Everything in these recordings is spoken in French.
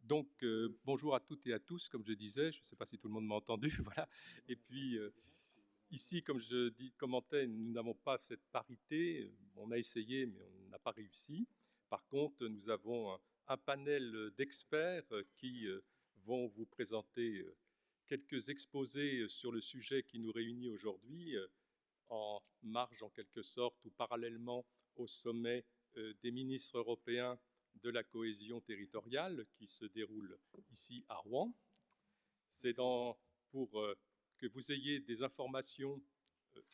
Donc, bonjour à toutes et à tous, comme je disais, je ne sais pas si tout le monde m'a entendu, voilà. Et puis, ici, comme commentais, nous n'avons pas cette parité. On a essayé, mais on n'a pas réussi. Par contre, nous avons un panel d'experts qui vont vous présenter quelques exposés sur le sujet qui nous réunit aujourd'hui, en marge, en quelque sorte, ou parallèlement au sommet des ministres européens de la cohésion territoriale qui se déroule ici à Rouen. C'est pour que vous ayez des informations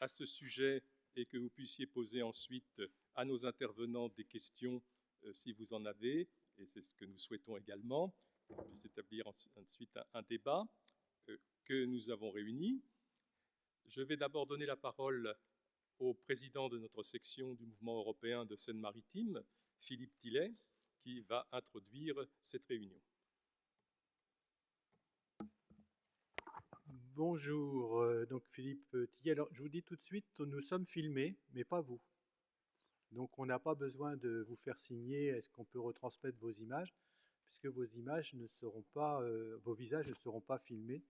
à ce sujet et que vous puissiez poser ensuite à nos intervenants des questions si vous en avez, et c'est ce que nous souhaitons également, qu'on puisse établir ensuite un débat que nous avons réuni. Je vais d'abord donner la parole au président de notre section du mouvement européen de Seine-Maritime, Philippe Tillet, qui va introduire cette réunion. Bonjour, donc Philippe Tillet. Alors, je vous dis tout de suite, nous sommes filmés, mais pas vous. Donc, on n'a pas besoin de vous faire signer est-ce qu'on peut retransmettre vos images, puisque vos images ne seront pas, vos visages ne seront pas filmés.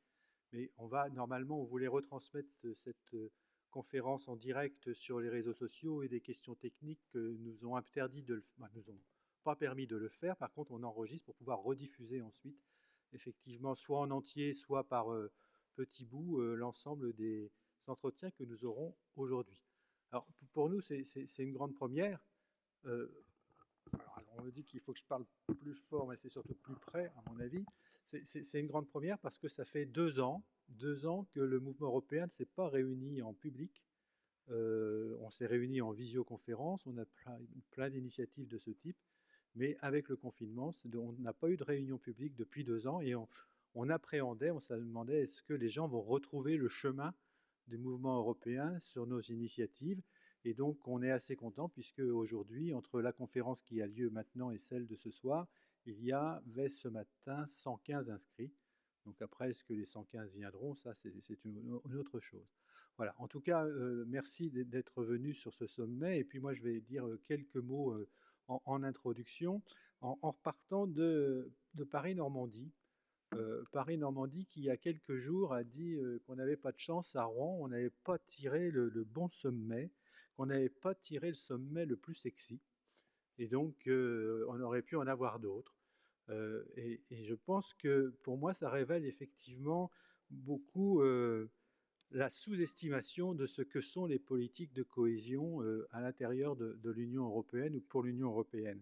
Mais normalement, on voulait retransmettre cette conférence en direct sur les réseaux sociaux et des questions techniques que nous ont interdit de le, nous ont pas permis de le faire. Par contre, on enregistre pour pouvoir rediffuser ensuite, effectivement, soit en entier, soit par petits bouts, l'ensemble des entretiens que nous aurons aujourd'hui. Alors, pour nous, c'est une grande première. Alors, on me dit qu'il faut que je parle plus fort, mais c'est surtout plus près, à mon avis. C'est une grande première parce que ça fait 2 ans que le mouvement européen ne s'est pas réuni en public. On s'est réuni en visioconférence, on a plein d'initiatives de ce type, mais avec le confinement, on n'a pas eu de réunion publique depuis 2 ans et on appréhendait, on se demandait est-ce que les gens vont retrouver le chemin du mouvement européen sur nos initiatives. Et donc, on est assez content puisque aujourd'hui, entre la conférence qui a lieu maintenant et celle de ce soir, il y avait ce matin 115 inscrits. Donc après, est-ce que les 115 viendront? Ça, c'est une autre chose. Voilà. En tout cas, merci d'être venu sur ce sommet. Et puis moi, je vais dire quelques mots en introduction, en repartant de Paris-Normandie. Paris-Normandie qui, il y a quelques jours, a dit qu'on n'avait pas de chance à Rouen, on n'avait pas tiré le bon sommet, qu'on n'avait pas tiré le sommet le plus sexy. Et donc, on aurait pu en avoir d'autres. Et je pense que, pour moi, ça révèle effectivement beaucoup la sous-estimation de ce que sont les politiques de cohésion à l'intérieur de l'Union européenne ou pour l'Union européenne.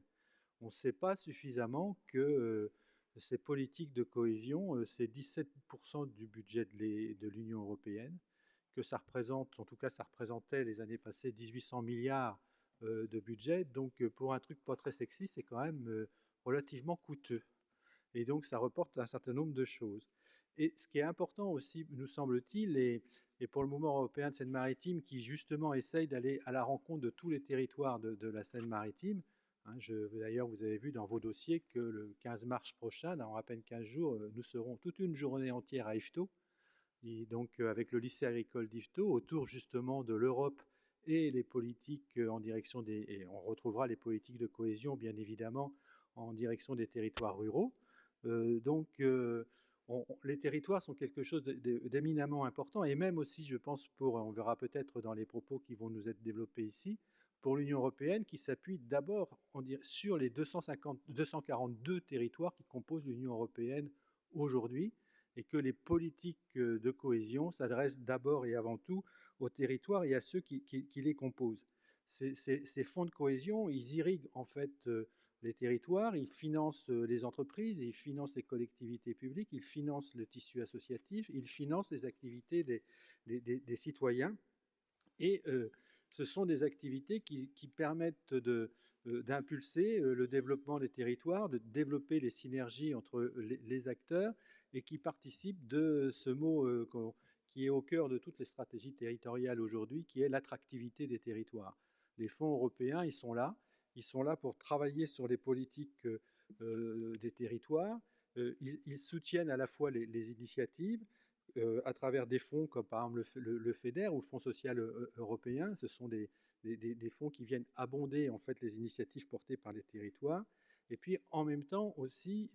On ne sait pas suffisamment que ces politiques de cohésion, c'est 17% du budget de l'Union européenne, que ça représente, en tout cas ça représentait les années passées 1800 milliards de budget. Donc pour un truc pas très sexy, c'est quand même relativement coûteux. Et donc ça reporte un certain nombre de choses. Et ce qui est important aussi, nous semble-t-il, et pour le mouvement européen de Seine-Maritime, qui justement essaye d'aller à la rencontre de tous les territoires de la Seine-Maritime, d'ailleurs, vous avez vu dans vos dossiers que le 15 mars prochain, dans à peine 15 jours, nous serons toute une journée entière à Yvetot, et donc avec le lycée agricole d'Yvetot, autour justement de l'Europe et les politiques en direction des... Et on retrouvera les politiques de cohésion, bien évidemment, en direction des territoires ruraux. Les territoires sont quelque chose d'éminemment important, et même aussi, je pense, on verra peut-être dans les propos qui vont nous être développés ici, pour l'Union européenne, qui s'appuie d'abord sur les 242 territoires qui composent l'Union européenne aujourd'hui, et que les politiques de cohésion s'adressent d'abord et avant tout aux territoires et à ceux qui les composent. Ces fonds de cohésion, ils irriguent en fait les territoires, ils financent les entreprises, ils financent les collectivités publiques, ils financent le tissu associatif, ils financent les activités des citoyens. Et ce sont des activités qui permettent d'impulser le développement des territoires, de développer les synergies entre les acteurs et qui participent de ce mot qui est au cœur de toutes les stratégies territoriales aujourd'hui, qui est l'attractivité des territoires. Les fonds européens, ils sont là pour travailler sur les politiques des territoires. Ils soutiennent à la fois les initiatives, à travers des fonds comme par exemple le FEDER ou le Fonds social européen. Ce sont des fonds qui viennent abonder en fait les initiatives portées par les territoires. Et puis en même temps aussi,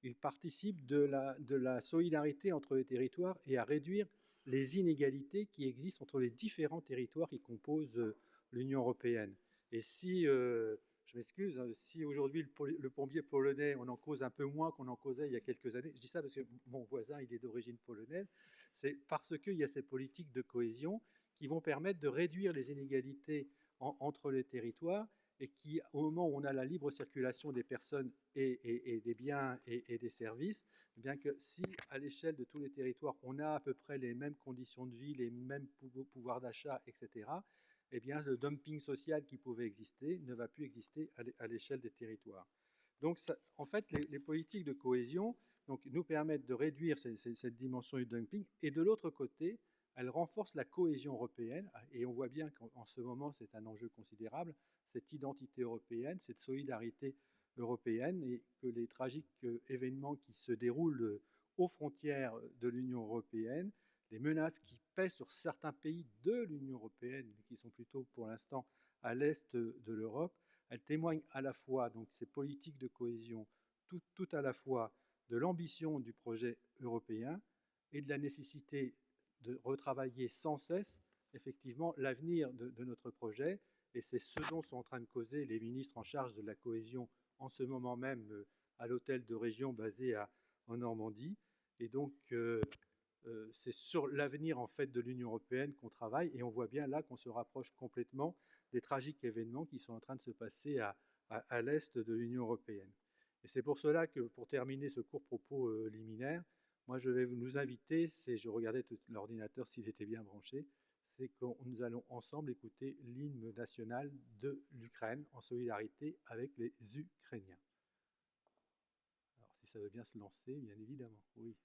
il participe de la solidarité entre les territoires et à réduire les inégalités qui existent entre les différents territoires qui composent l'Union européenne. Et si, je m'excuse, si aujourd'hui le plombier polonais, on en cause un peu moins qu'on en causait il y a quelques années, je dis ça parce que mon voisin, il est d'origine polonaise, c'est parce qu'il y a ces politiques de cohésion qui vont permettre de réduire les inégalités entre les territoires et qui, au moment où on a la libre circulation des personnes et des biens et des services, bien que si à l'échelle de tous les territoires, on a à peu près les mêmes conditions de vie, les mêmes pouvoirs d'achat, etc., eh bien, le dumping social qui pouvait exister ne va plus exister à l'échelle des territoires. Donc, ça, en fait, les politiques de cohésion donc, nous permettent de réduire cette dimension du dumping, et de l'autre côté, elles renforcent la cohésion européenne, et on voit bien qu'en ce moment, c'est un enjeu considérable, cette identité européenne, cette solidarité européenne, et que les tragiques événements qui se déroulent aux frontières de l'Union européenne, les menaces qui pèsent sur certains pays de l'Union européenne, mais qui sont plutôt pour l'instant à l'est de l'Europe, elles témoignent à la fois, donc ces politiques de cohésion, tout à la fois de l'ambition du projet européen et de la nécessité de retravailler sans cesse, effectivement, l'avenir de notre projet. Et c'est ce dont sont en train de causer les ministres en charge de la cohésion en ce moment même à l'hôtel de région basé en Normandie. Et donc, c'est sur l'avenir en fait de l'Union européenne qu'on travaille, et on voit bien là qu'on se rapproche complètement des tragiques événements qui sont en train de se passer à l'est de l'Union européenne. Et c'est pour cela que, pour terminer ce court propos liminaire, moi je vais nous inviter, je regardais l'ordinateur s'ils étaient bien branchés, c'est que nous allons ensemble écouter l'hymne national de l'Ukraine en solidarité avec les Ukrainiens. Alors si ça veut bien se lancer, bien évidemment, oui.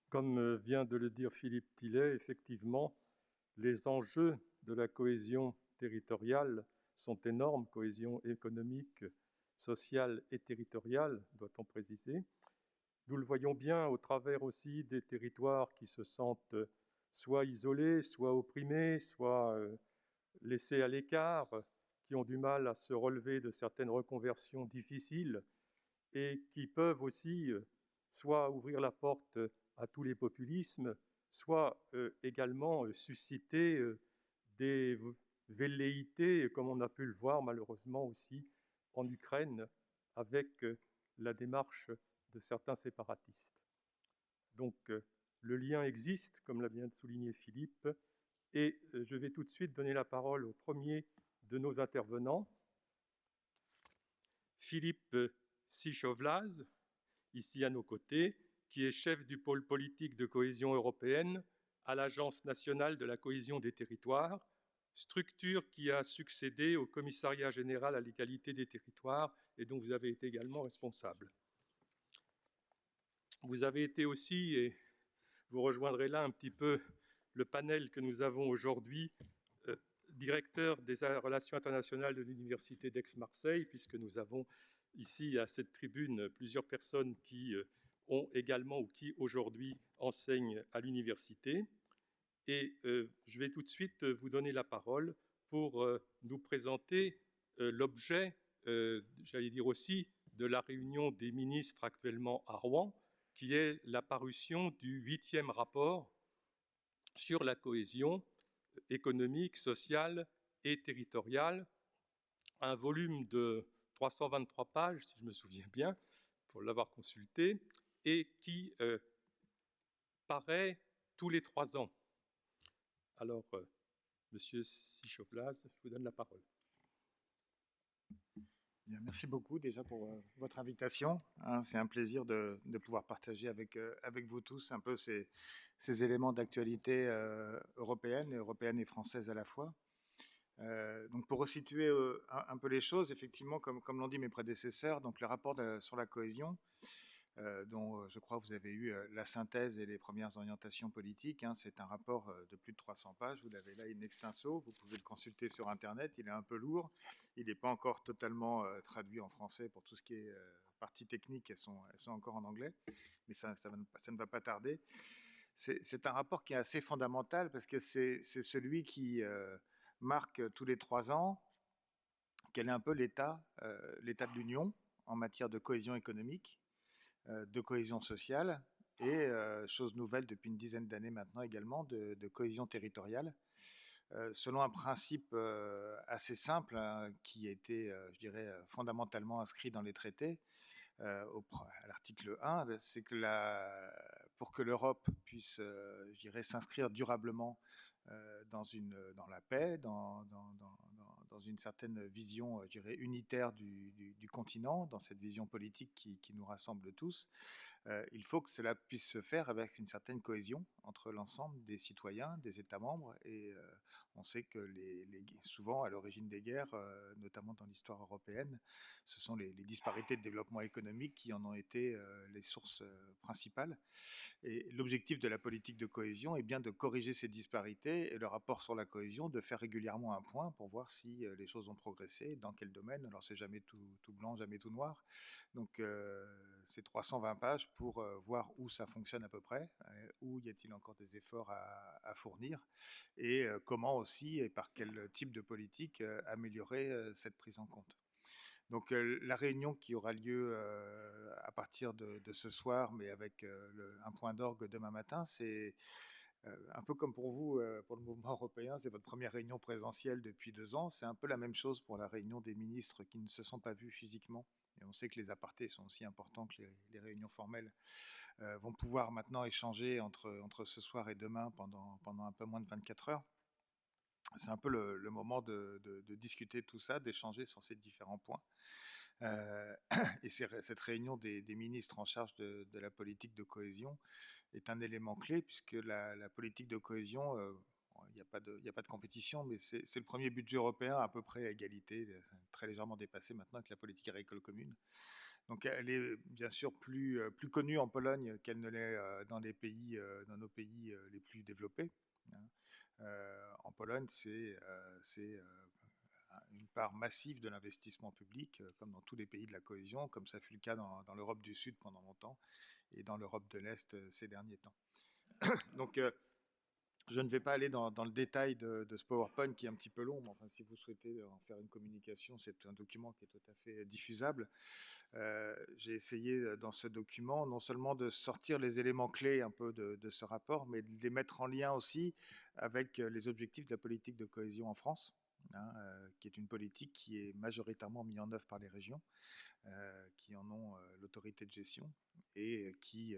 Comme vient de le dire Philippe Tillet, effectivement, les enjeux de la cohésion territoriale sont énormes, cohésion économique, sociale et territoriale, doit-on préciser. Nous le voyons bien au travers aussi des territoires qui se sentent soit isolés, soit opprimés, soit laissés à l'écart, qui ont du mal à se relever de certaines reconversions difficiles et qui peuvent aussi soit ouvrir la porte à tous les populismes, soit également susciter des velléités, comme on a pu le voir malheureusement aussi en Ukraine, avec la démarche de certains séparatistes. Donc le lien existe, comme l'a bien souligné Philippe, et je vais tout de suite donner la parole au premier de nos intervenants, Philippe Sichovlaz, ici à nos côtés, qui est chef du pôle politique de cohésion européenne à l'Agence nationale de la cohésion des territoires, structure qui a succédé au Commissariat général à l'égalité des territoires et dont vous avez été également responsable. Vous avez été aussi, et vous rejoindrez là un petit peu le panel que nous avons aujourd'hui, directeur des relations internationales de l'Université d'Aix-Marseille, puisque nous avons ici à cette tribune plusieurs personnes qui ont également ou qui aujourd'hui enseignent à l'université. Et je vais tout de suite vous donner la parole pour nous présenter l'objet, j'allais dire aussi, de la réunion des ministres actuellement à Rouen, qui est la parution du 8e rapport sur la cohésion économique, sociale et territoriale, un volume de 323 pages, si je me souviens bien, pour l'avoir consulté, et qui paraît tous les 3 ans. Alors, Monsieur Sichovlaz, je vous donne la parole. Bien, merci beaucoup déjà pour votre invitation. C'est un plaisir de pouvoir partager avec vous tous un peu ces éléments d'actualité européenne et française à la fois. Donc pour resituer un peu les choses, effectivement, comme l'ont dit mes prédécesseurs, donc le rapport sur la cohésion, dont je crois que vous avez eu la synthèse et les premières orientations politiques. C'est un rapport de plus de 300 pages. Vous l'avez là in extenso. Vous pouvez le consulter sur Internet. Il est un peu lourd. Il n'est pas encore totalement traduit en français pour tout ce qui est partie technique. Elles sont encore en anglais. Mais ça ne va pas tarder. C'est un rapport qui est assez fondamental parce que c'est celui qui marque tous les 3 ans quel est un peu l'état de l'Union en matière de cohésion économique, de cohésion sociale et, chose nouvelle depuis une dizaine d'années maintenant également, de cohésion territoriale, selon un principe assez simple qui a été, je dirais, fondamentalement inscrit dans les traités, à l'article 1, c'est que pour que l'Europe puisse, je dirais, s'inscrire durablement dans la paix, dans une certaine vision, je dirais, unitaire du continent, dans cette vision politique qui nous rassemble tous, il faut que cela puisse se faire avec une certaine cohésion entre l'ensemble des citoyens, des États membres, et on sait que souvent, à l'origine des guerres, notamment dans l'histoire européenne, ce sont les disparités de développement économique qui en ont été les sources principales. Et l'objectif de la politique de cohésion est bien de corriger ces disparités, et le rapport sur la cohésion de faire régulièrement un point pour voir si les choses ont progressé, dans quel domaine. Alors c'est jamais tout blanc, jamais tout noir. Donc c'est 320 pages pour voir où ça fonctionne à peu près, où y a-t-il encore des efforts à fournir, et comment aussi et par quel type de politique améliorer cette prise en compte. Donc la réunion qui aura lieu à partir de ce soir, mais avec un point d'orgue demain matin, c'est un peu comme pour vous, pour le mouvement européen, c'est votre première réunion présentielle depuis 2 ans. C'est un peu la même chose pour la réunion des ministres qui ne se sont pas vus physiquement. Et on sait que les apartés sont aussi importants que les réunions formelles, vont pouvoir maintenant échanger entre ce soir et demain pendant un peu moins de 24 heures. C'est un peu le moment de discuter de tout ça, d'échanger sur ces différents points. Et cette réunion des ministres en charge de la politique de cohésion est un élément clé, puisque la politique de cohésion, il n'y a pas de compétition, mais c'est le premier budget européen à peu près à égalité, très légèrement dépassé maintenant avec la politique agricole commune. Donc elle est bien sûr plus connue en Pologne qu'elle ne l'est dans nos pays les plus développés. En Pologne, c'est une part massive de l'investissement public, comme dans tous les pays de la cohésion, comme ça fut le cas dans l'Europe du Sud pendant longtemps et dans l'Europe de l'Est ces derniers temps. Donc, je ne vais pas aller dans le détail de ce PowerPoint qui est un petit peu long, mais enfin, si vous souhaitez en faire une communication, c'est un document qui est tout à fait diffusable. J'ai essayé dans ce document non seulement de sortir les éléments clés un peu de ce rapport, mais de les mettre en lien aussi avec les objectifs de la politique de cohésion en France, qui est une politique qui est majoritairement mise en œuvre par les régions, qui en ont l'autorité de gestion et qui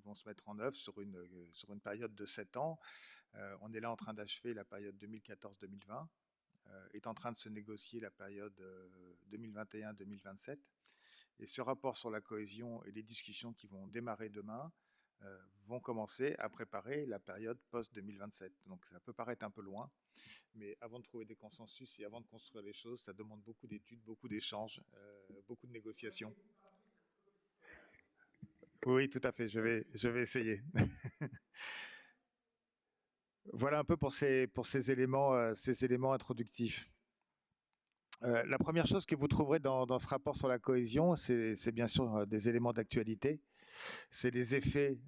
vont se mettre en œuvre sur une période de 7 ans. On est là en train d'achever la période 2014-2020, est en train de se négocier la période 2021-2027. Et ce rapport sur la cohésion et les discussions qui vont démarrer demain vont commencer à préparer la période post-2027. Donc ça peut paraître un peu loin, mais avant de trouver des consensus et avant de construire les choses, ça demande beaucoup d'études, beaucoup d'échanges, beaucoup de négociations. Oui, tout à fait, je vais essayer. Voilà un peu pour ces éléments introductifs. La première chose que vous trouverez dans ce rapport sur la cohésion, c'est bien sûr des éléments d'actualité. C'est les effets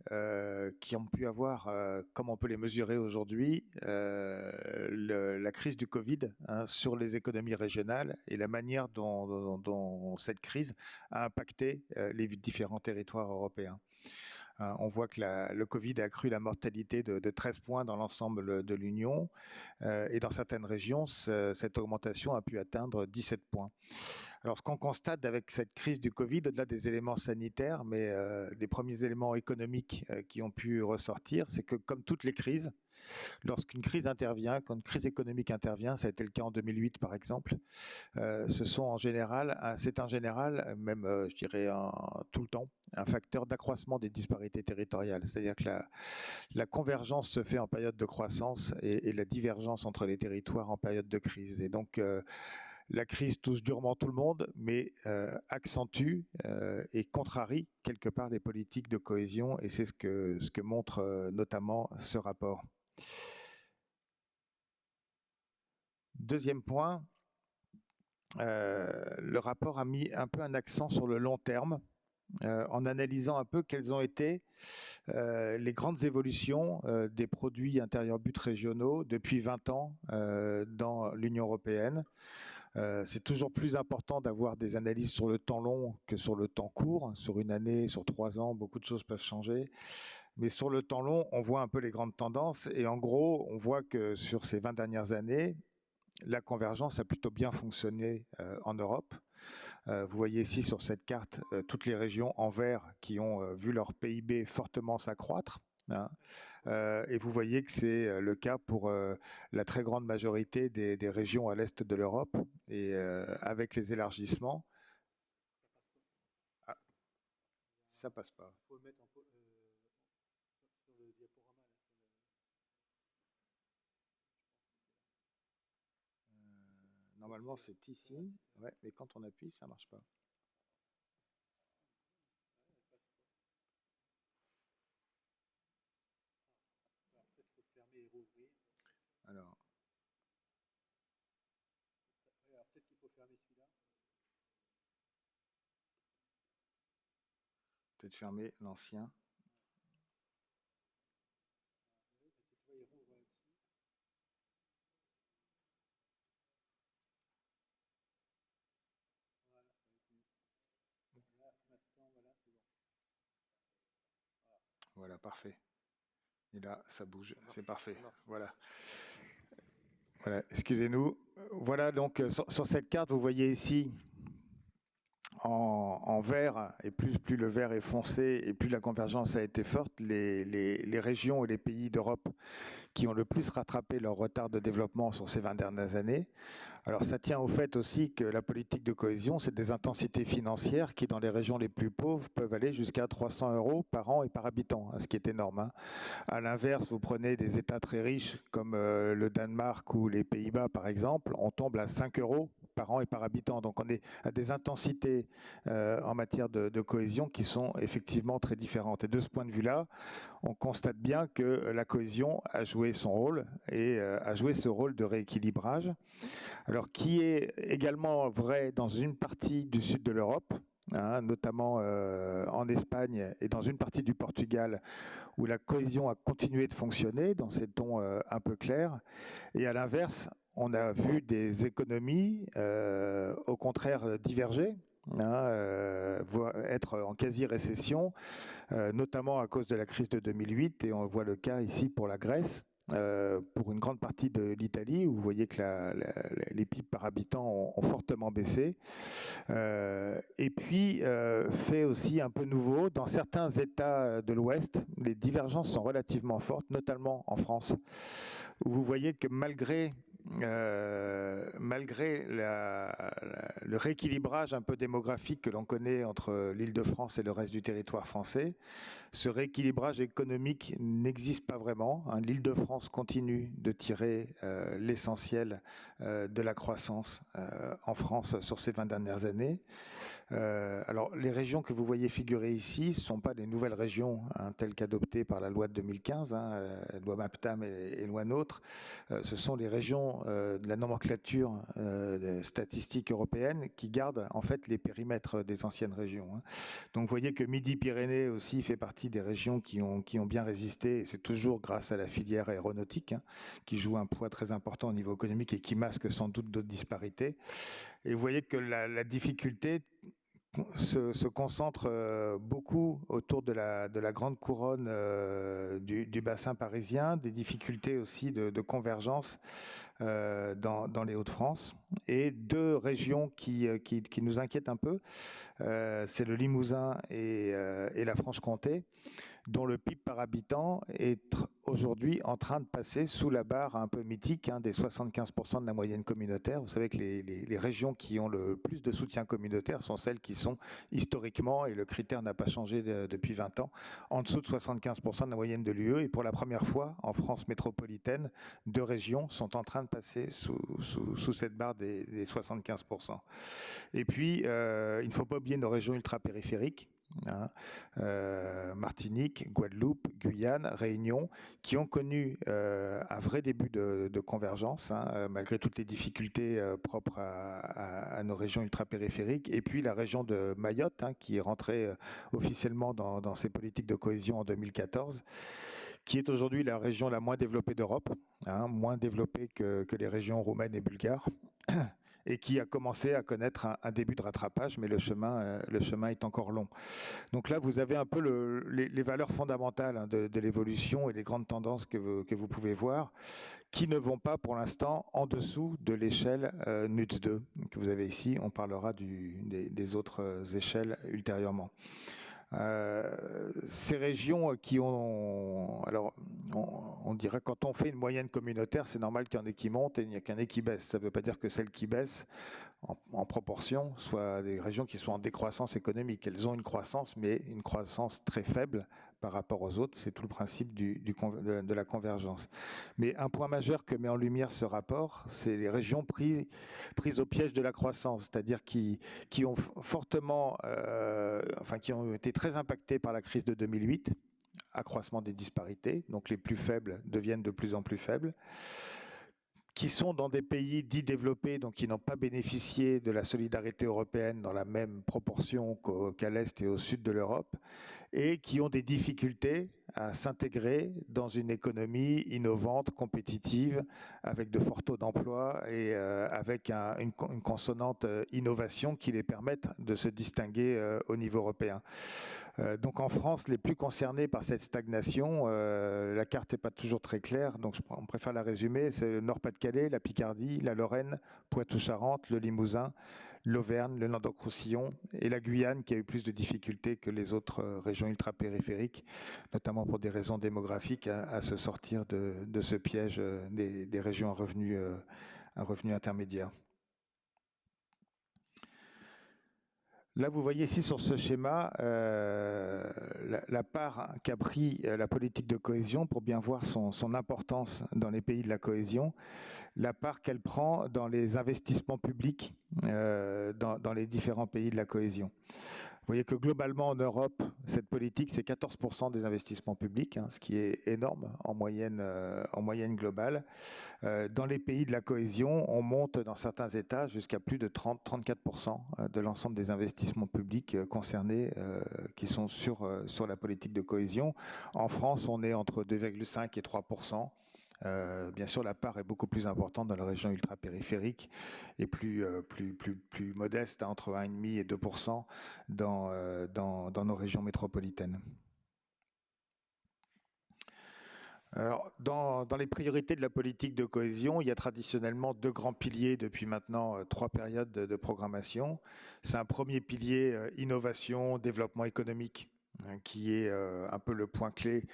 qui ont pu avoir, comme on peut les mesurer aujourd'hui, la crise du Covid sur les économies régionales et la manière dont cette crise a impacté les différents territoires européens. On voit que le Covid a accru la mortalité de 13 points dans l'ensemble de l'Union et dans certaines régions, cette augmentation a pu atteindre 17 points. Alors, ce qu'on constate avec cette crise du Covid, au-delà des éléments sanitaires, mais des premiers éléments économiques qui ont pu ressortir, c'est que comme toutes les crises, lorsqu'une crise intervient, quand une crise économique intervient, ça a été le cas en 2008 par exemple, c'est en général, même je dirais tout le temps, un facteur d'accroissement des disparités territoriales. C'est-à-dire que la convergence se fait en période de croissance et la divergence entre les territoires en période de crise. Et donc, la crise touche durement tout le monde, mais accentue et contrarie quelque part les politiques de cohésion, et c'est ce que montre notamment ce rapport. Deuxième point, le rapport a mis un peu un accent sur le long terme, en analysant un peu quelles ont été les grandes évolutions des produits intérieurs bruts régionaux depuis 20 ans dans l'Union européenne. C'est toujours plus important d'avoir des analyses sur le temps long que sur le temps court. Sur une année, sur 3 ans, beaucoup de choses peuvent changer. Mais sur le temps long, on voit un peu les grandes tendances. Et en gros, on voit que sur ces 20 dernières années, la convergence a plutôt bien fonctionné en Europe. Vous voyez ici sur cette carte toutes les régions en vert qui ont vu leur PIB fortement s'accroître. Et vous voyez que c'est le cas pour la très grande majorité des régions à l'est de l'Europe. Et avec les élargissements... Ah, ça passe pas. Il faut le mettre sur le diaporama. Normalement, c'est ici. Ouais, mais quand on appuie, ça marche pas. Alors, peut-être qu'il faut fermer celui-là. Peut-être fermer l'ancien. Voilà, parfait. Et là, ça bouge, c'est parfait. Voilà. Voilà, excusez-nous. Voilà, donc sur cette carte, vous voyez ici en vert, et plus le vert est foncé et plus la convergence a été forte, les régions et les pays d'Europe qui ont le plus rattrapé leur retard de développement sur ces 20 dernières années. Alors ça tient au fait aussi que la politique de cohésion, c'est des intensités financières qui, dans les régions les plus pauvres, peuvent aller jusqu'à 300 € par an et par habitant, ce qui est énorme. À l'inverse, vous prenez des États très riches comme le Danemark ou les Pays-Bas, par exemple, on tombe à 5 € par an et par habitant. Donc on est à des intensités en matière de cohésion qui sont effectivement très différentes. Et de ce point de vue-là, on constate bien que la cohésion a joué son rôle et a joué ce rôle de rééquilibrage. Alors, qui est également vrai dans une partie du sud de l'Europe, notamment en Espagne et dans une partie du Portugal, où la cohésion a continué de fonctionner dans ces tons un peu clairs. Et à l'inverse, on a vu des économies, au contraire, diverger, être en quasi-récession, notamment à cause de la crise de 2008, et on voit le cas ici pour la Grèce. Pour une grande partie de l'Italie, où vous voyez que les PIB par habitant ont fortement baissé. Et puis, fait aussi un peu nouveau, dans certains États de l'Ouest, les divergences sont relativement fortes, notamment en France, où vous voyez que malgré malgré le rééquilibrage un peu démographique que l'on connaît entre l'Île-de-France et le reste du territoire français, ce rééquilibrage économique n'existe pas vraiment. L'Île-de-France continue de tirer l'essentiel de la croissance en France sur ces 20 dernières années. Alors, les régions que vous voyez figurer ici ne sont pas des nouvelles régions telles qu'adoptées par la loi de 2015, loi MAPTAM et loi NOTRe. Ce sont les régions de la nomenclature statistique européenne qui gardent en fait les périmètres des anciennes régions. Donc, vous voyez que Midi-Pyrénées aussi fait partie des régions qui ont bien résisté, et c'est toujours grâce à la filière aéronautique qui joue un poids très important au niveau économique et qui masque sans doute d'autres disparités. Et vous voyez que la difficulté se concentre beaucoup autour de la grande couronne du bassin parisien, des difficultés aussi de convergence dans les Hauts-de-France, et deux régions qui nous inquiètent un peu, c'est le Limousin et la Franche-Comté, dont le PIB par habitant est aujourd'hui en train de passer sous la barre un peu mythique des 75% de la moyenne communautaire. Vous savez que les régions qui ont le plus de soutien communautaire sont celles qui sont historiquement, et le critère n'a pas changé depuis 20 ans, en dessous de 75% de la moyenne de l'UE. Et pour la première fois, en France métropolitaine, deux régions sont en train de passer sous cette barre des 75%. Et puis, il ne faut pas oublier nos régions ultra-périphériques, Martinique, Guadeloupe, Guyane, Réunion, qui ont connu un vrai début de convergence, malgré toutes les difficultés propres à nos régions ultra-périphériques. Et puis la région de Mayotte, qui est rentrée officiellement dans ces politiques de cohésion en 2014, qui est aujourd'hui la région la moins développée d'Europe, moins développée que les régions roumaines et bulgares, et qui a commencé à connaître un début de rattrapage, mais le chemin est encore long. Donc là, vous avez un peu les valeurs fondamentales de l'évolution et les grandes tendances que vous pouvez voir, qui ne vont pas pour l'instant en dessous de l'échelle NUTS 2 que vous avez ici. On parlera des autres échelles ultérieurement. Ces régions qui ont... Alors, on dirait quand on fait une moyenne communautaire, c'est normal qu'il y en ait qui montent et il n'y a qu'il y en ait qui baissent. Ça ne veut pas dire que celles qui baissent en proportion soient des régions qui sont en décroissance économique. Elles ont une croissance, mais une croissance très faible par rapport aux autres. C'est tout le principe de la convergence. Mais un point majeur que met en lumière ce rapport, c'est les régions prises au piège de la croissance, c'est-à-dire qui ont fortement, qui ont été très impactées par la crise de 2008, accroissement des disparités, donc les plus faibles deviennent de plus en plus faibles, qui sont dans des pays dits développés, donc qui n'ont pas bénéficié de la solidarité européenne dans la même proportion qu'à l'est et au sud de l'Europe, et qui ont des difficultés à s'intégrer dans une économie innovante, compétitive, avec de forts taux d'emploi et avec une consonante innovation qui les permette de se distinguer au niveau européen. Donc en France, les plus concernés par cette stagnation, la carte n'est pas toujours très claire, donc on préfère la résumer, c'est le Nord-Pas-de-Calais, la Picardie, la Lorraine, Poitou-Charentes, le Limousin, l'Auvergne, le Languedoc-Roussillon et la Guyane qui a eu plus de difficultés que les autres régions ultra-périphériques, notamment pour des raisons démographiques, à se sortir de ce piège des régions à revenus intermédiaires. Là, vous voyez ici sur ce schéma la part qu'a pris la politique de cohésion, pour bien voir son importance dans les pays de la cohésion, la part qu'elle prend dans les investissements publics dans les différents pays de la cohésion. Vous voyez que globalement en Europe, cette politique, c'est 14% des investissements publics, ce qui est énorme en moyenne globale. Dans les pays de la cohésion, on monte dans certains États jusqu'à plus de 34% de l'ensemble des investissements publics concernés qui sont sur la politique de cohésion. En France, on est entre 2,5 et 3%. Bien sûr, la part est beaucoup plus importante dans les régions ultra-périphériques et plus modeste, entre 1,5 et 2% dans nos régions métropolitaines. Alors, dans les priorités de la politique de cohésion, il y a traditionnellement deux grands piliers depuis maintenant 3 périodes de programmation. C'est un premier pilier innovation, développement économique, qui est un peu le point clé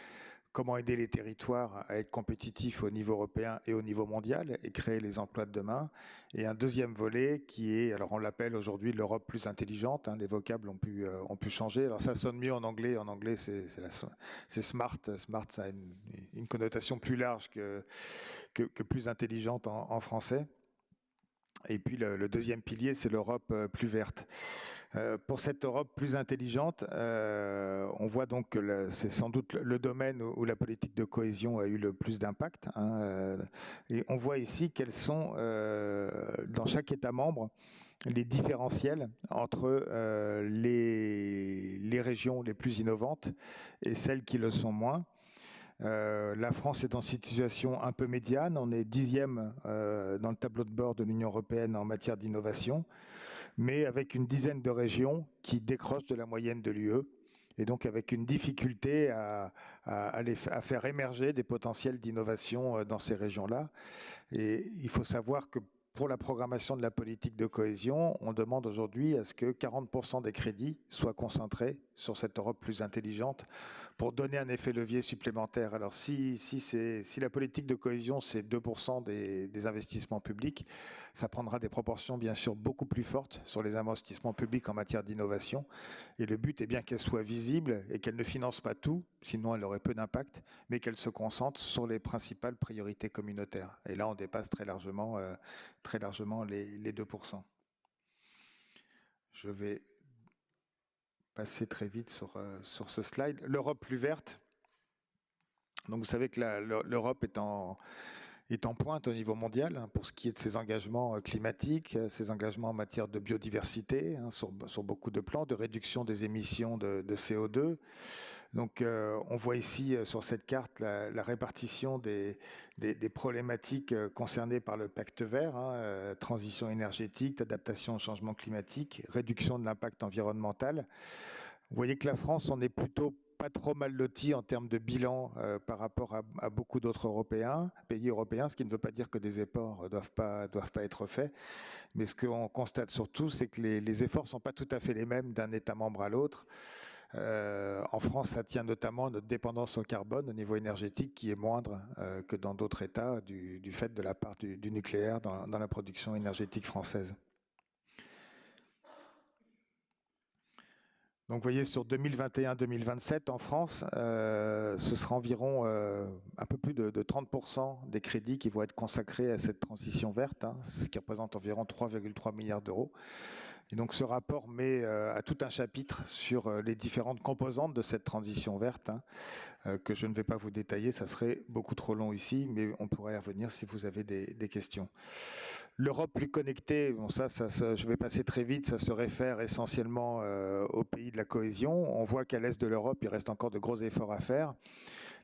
comment aider les territoires à être compétitifs au niveau européen et au niveau mondial et créer les emplois de demain. Et un deuxième volet qui est, alors on l'appelle aujourd'hui l'Europe plus intelligente, hein, les vocables ont pu changer. Alors ça sonne mieux en anglais c'est smart. Smart, ça a une connotation plus large que plus intelligente en français. Et puis le deuxième pilier, c'est l'Europe plus verte. Pour cette Europe plus intelligente, on voit donc que c'est sans doute le domaine où la politique de cohésion a eu le plus d'impact. Hein, et on voit ici quels sont, dans chaque État membre, les différentiels entre les régions les plus innovantes et celles qui le sont moins. La France est dans une situation un peu médiane. On est 10e dans le tableau de bord de l'Union européenne en matière d'innovation, mais avec une dizaine de régions qui décrochent de la moyenne de l'UE, et donc avec une difficulté à faire émerger des potentiels d'innovation dans ces régions-là. Et il faut savoir que pour la programmation de la politique de cohésion, on demande aujourd'hui à ce que 40% des crédits soient concentrés sur cette Europe plus intelligente pour donner un effet levier supplémentaire. Alors si la politique de cohésion, c'est 2% des investissements publics, ça prendra des proportions bien sûr beaucoup plus fortes sur les investissements publics en matière d'innovation. Et le but est bien qu'elle soit visible et qu'elle ne finance pas tout, sinon elle aurait peu d'impact, mais qu'elle se concentre sur les principales priorités communautaires. Et là, on dépasse très largement les 2%. Je vais passer très vite sur ce slide. L'Europe plus verte. Donc vous savez que l'Europe est en pointe au niveau mondial hein, pour ce qui est de ses engagements climatiques, ses engagements en matière de biodiversité, hein, sur beaucoup de plans, de réduction des émissions de CO2. Donc on voit ici sur cette carte la répartition des problématiques concernées par le pacte vert, hein, transition énergétique, adaptation au changement climatique, réduction de l'impact environnemental. Vous voyez que la France en est plutôt pas trop mal lotie en termes de bilan par rapport à beaucoup d'autres pays européens, ce qui ne veut pas dire que des efforts doivent pas être faits. Mais ce qu'on constate surtout, c'est que les efforts ne sont pas tout à fait les mêmes d'un État membre à l'autre. En France, ça tient notamment à notre dépendance au carbone au niveau énergétique qui est moindre que dans d'autres États du fait de la part du nucléaire dans la production énergétique française. Donc vous voyez, sur 2021-2027 en France, ce sera environ un peu plus de 30% des crédits qui vont être consacrés à cette transition verte, hein, ce qui représente environ 3,3 milliards d'euros. Et donc ce rapport met à tout un chapitre sur les différentes composantes de cette transition verte, hein, que je ne vais pas vous détailler, ça serait beaucoup trop long ici, mais on pourrait y revenir si vous avez des questions. L'Europe plus connectée, bon je vais passer très vite, ça se réfère essentiellement aux pays de la cohésion. On voit qu'à l'est de l'Europe, il reste encore de gros efforts à faire.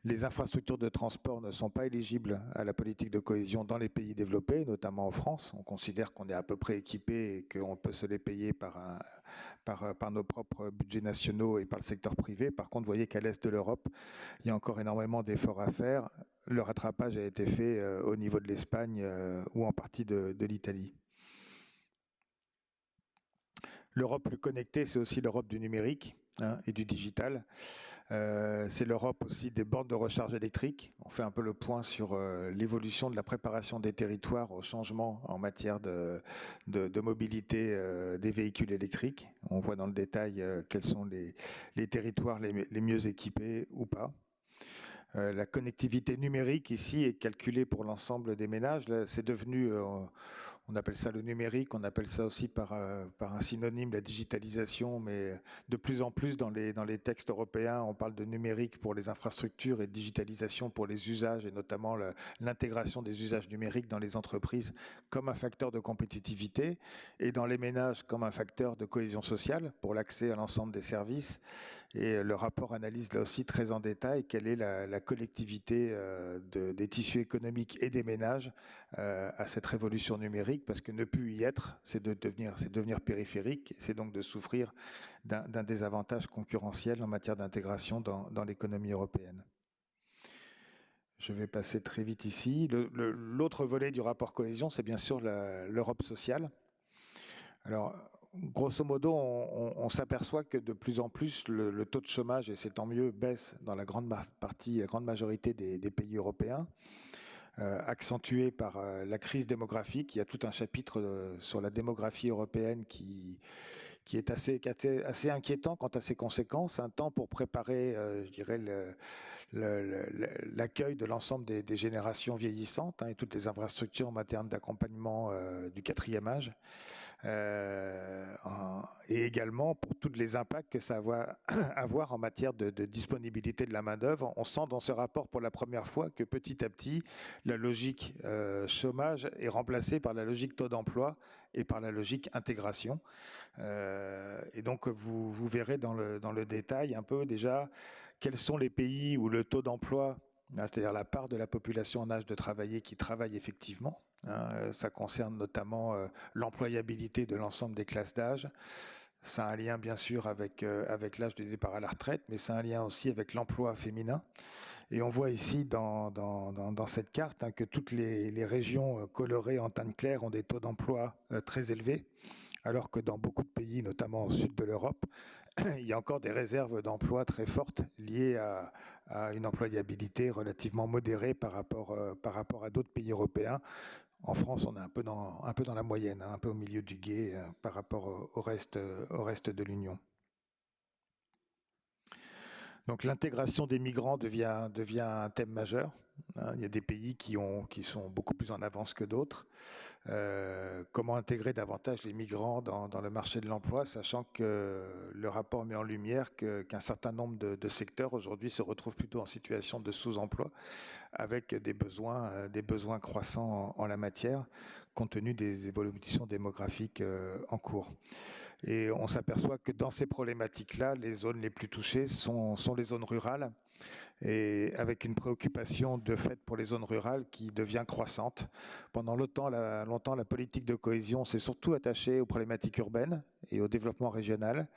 Les infrastructures de transport ne sont pas éligibles à la politique de cohésion dans les pays développés, notamment en France. On considère qu'on est à peu près équipé et qu'on peut se les payer par nos propres budgets nationaux et par le secteur privé. Par contre, vous voyez qu'à l'est de l'Europe, il y a encore énormément d'efforts à faire. Le rattrapage a été fait au niveau de l'Espagne ou en partie de l'Italie. L'Europe plus connectée, c'est aussi l'Europe du numérique hein, et du digital. C'est l'Europe aussi des bornes de recharge électrique. On fait un peu le point sur l'évolution de la préparation des territoires au changement en matière de mobilité des véhicules électriques. On voit dans le détail quels sont les territoires les mieux équipés ou pas. La connectivité numérique ici est calculée pour l'ensemble des ménages. C'est devenu, on appelle ça le numérique, on appelle ça aussi par un synonyme la digitalisation, mais de plus en plus dans les textes européens, on parle de numérique pour les infrastructures et de digitalisation pour les usages, et notamment l'intégration des usages numériques dans les entreprises comme un facteur de compétitivité, et dans les ménages comme un facteur de cohésion sociale pour l'accès à l'ensemble des services. Et le rapport analyse là aussi très en détail quelle est la collectivité des tissus économiques et des ménages à cette révolution numérique, parce que ne plus y être, c'est devenir périphérique, c'est donc de souffrir d'un désavantage concurrentiel en matière d'intégration dans l'économie européenne. Je vais passer très vite ici. L'autre volet du rapport cohésion, c'est bien sûr l'Europe sociale. Alors, grosso modo, on s'aperçoit que de plus en plus, le taux de chômage, et c'est tant mieux, baisse dans la grande majorité des pays européens, accentué par la crise démographique. Il y a tout un chapitre sur la démographie européenne qui est assez inquiétant quant à ses conséquences. Un temps pour préparer, je dirais, l'accueil de l'ensemble des générations vieillissantes, et toutes les infrastructures en matière d'accompagnement du quatrième âge. Et également pour tous les impacts que ça va avoir en matière de disponibilité de la main-d'œuvre. On sent dans ce rapport pour la première fois que petit à petit, la logique chômage est remplacée par la logique taux d'emploi et par la logique intégration. Et donc, vous verrez dans le détail un peu déjà quels sont les pays où le taux d'emploi, c'est-à-dire la part de la population en âge de travailler qui travaille effectivement, ça concerne notamment l'employabilité de l'ensemble des classes d'âge. Ça a un lien bien sûr avec l'âge de départ à la retraite, mais ça a un lien aussi avec l'emploi féminin. Et on voit ici dans cette carte que toutes les régions colorées en teinte claire ont des taux d'emploi très élevés, alors que dans beaucoup de pays, notamment au sud de l'Europe, il y a encore des réserves d'emploi très fortes liées à une employabilité relativement modérée par rapport à d'autres pays européens. En France, on est un peu dans la moyenne, un peu au milieu du gué par rapport au reste de l'Union. Donc l'intégration des migrants devient un thème majeur. Il y a des pays qui sont beaucoup plus en avance que d'autres. Comment intégrer davantage les migrants dans le marché de l'emploi, sachant que le rapport met en lumière qu'un certain nombre de secteurs aujourd'hui se retrouvent plutôt en situation de sous-emploi, avec des besoins croissants en la matière, compte tenu des évolutions démographiques en cours. Et on s'aperçoit que dans ces problématiques-là, les zones les plus touchées sont les zones rurales, et avec une préoccupation de fait pour les zones rurales qui devient croissante. Pendant longtemps, la politique de cohésion s'est surtout attachée aux problématiques urbaines et au développement régional,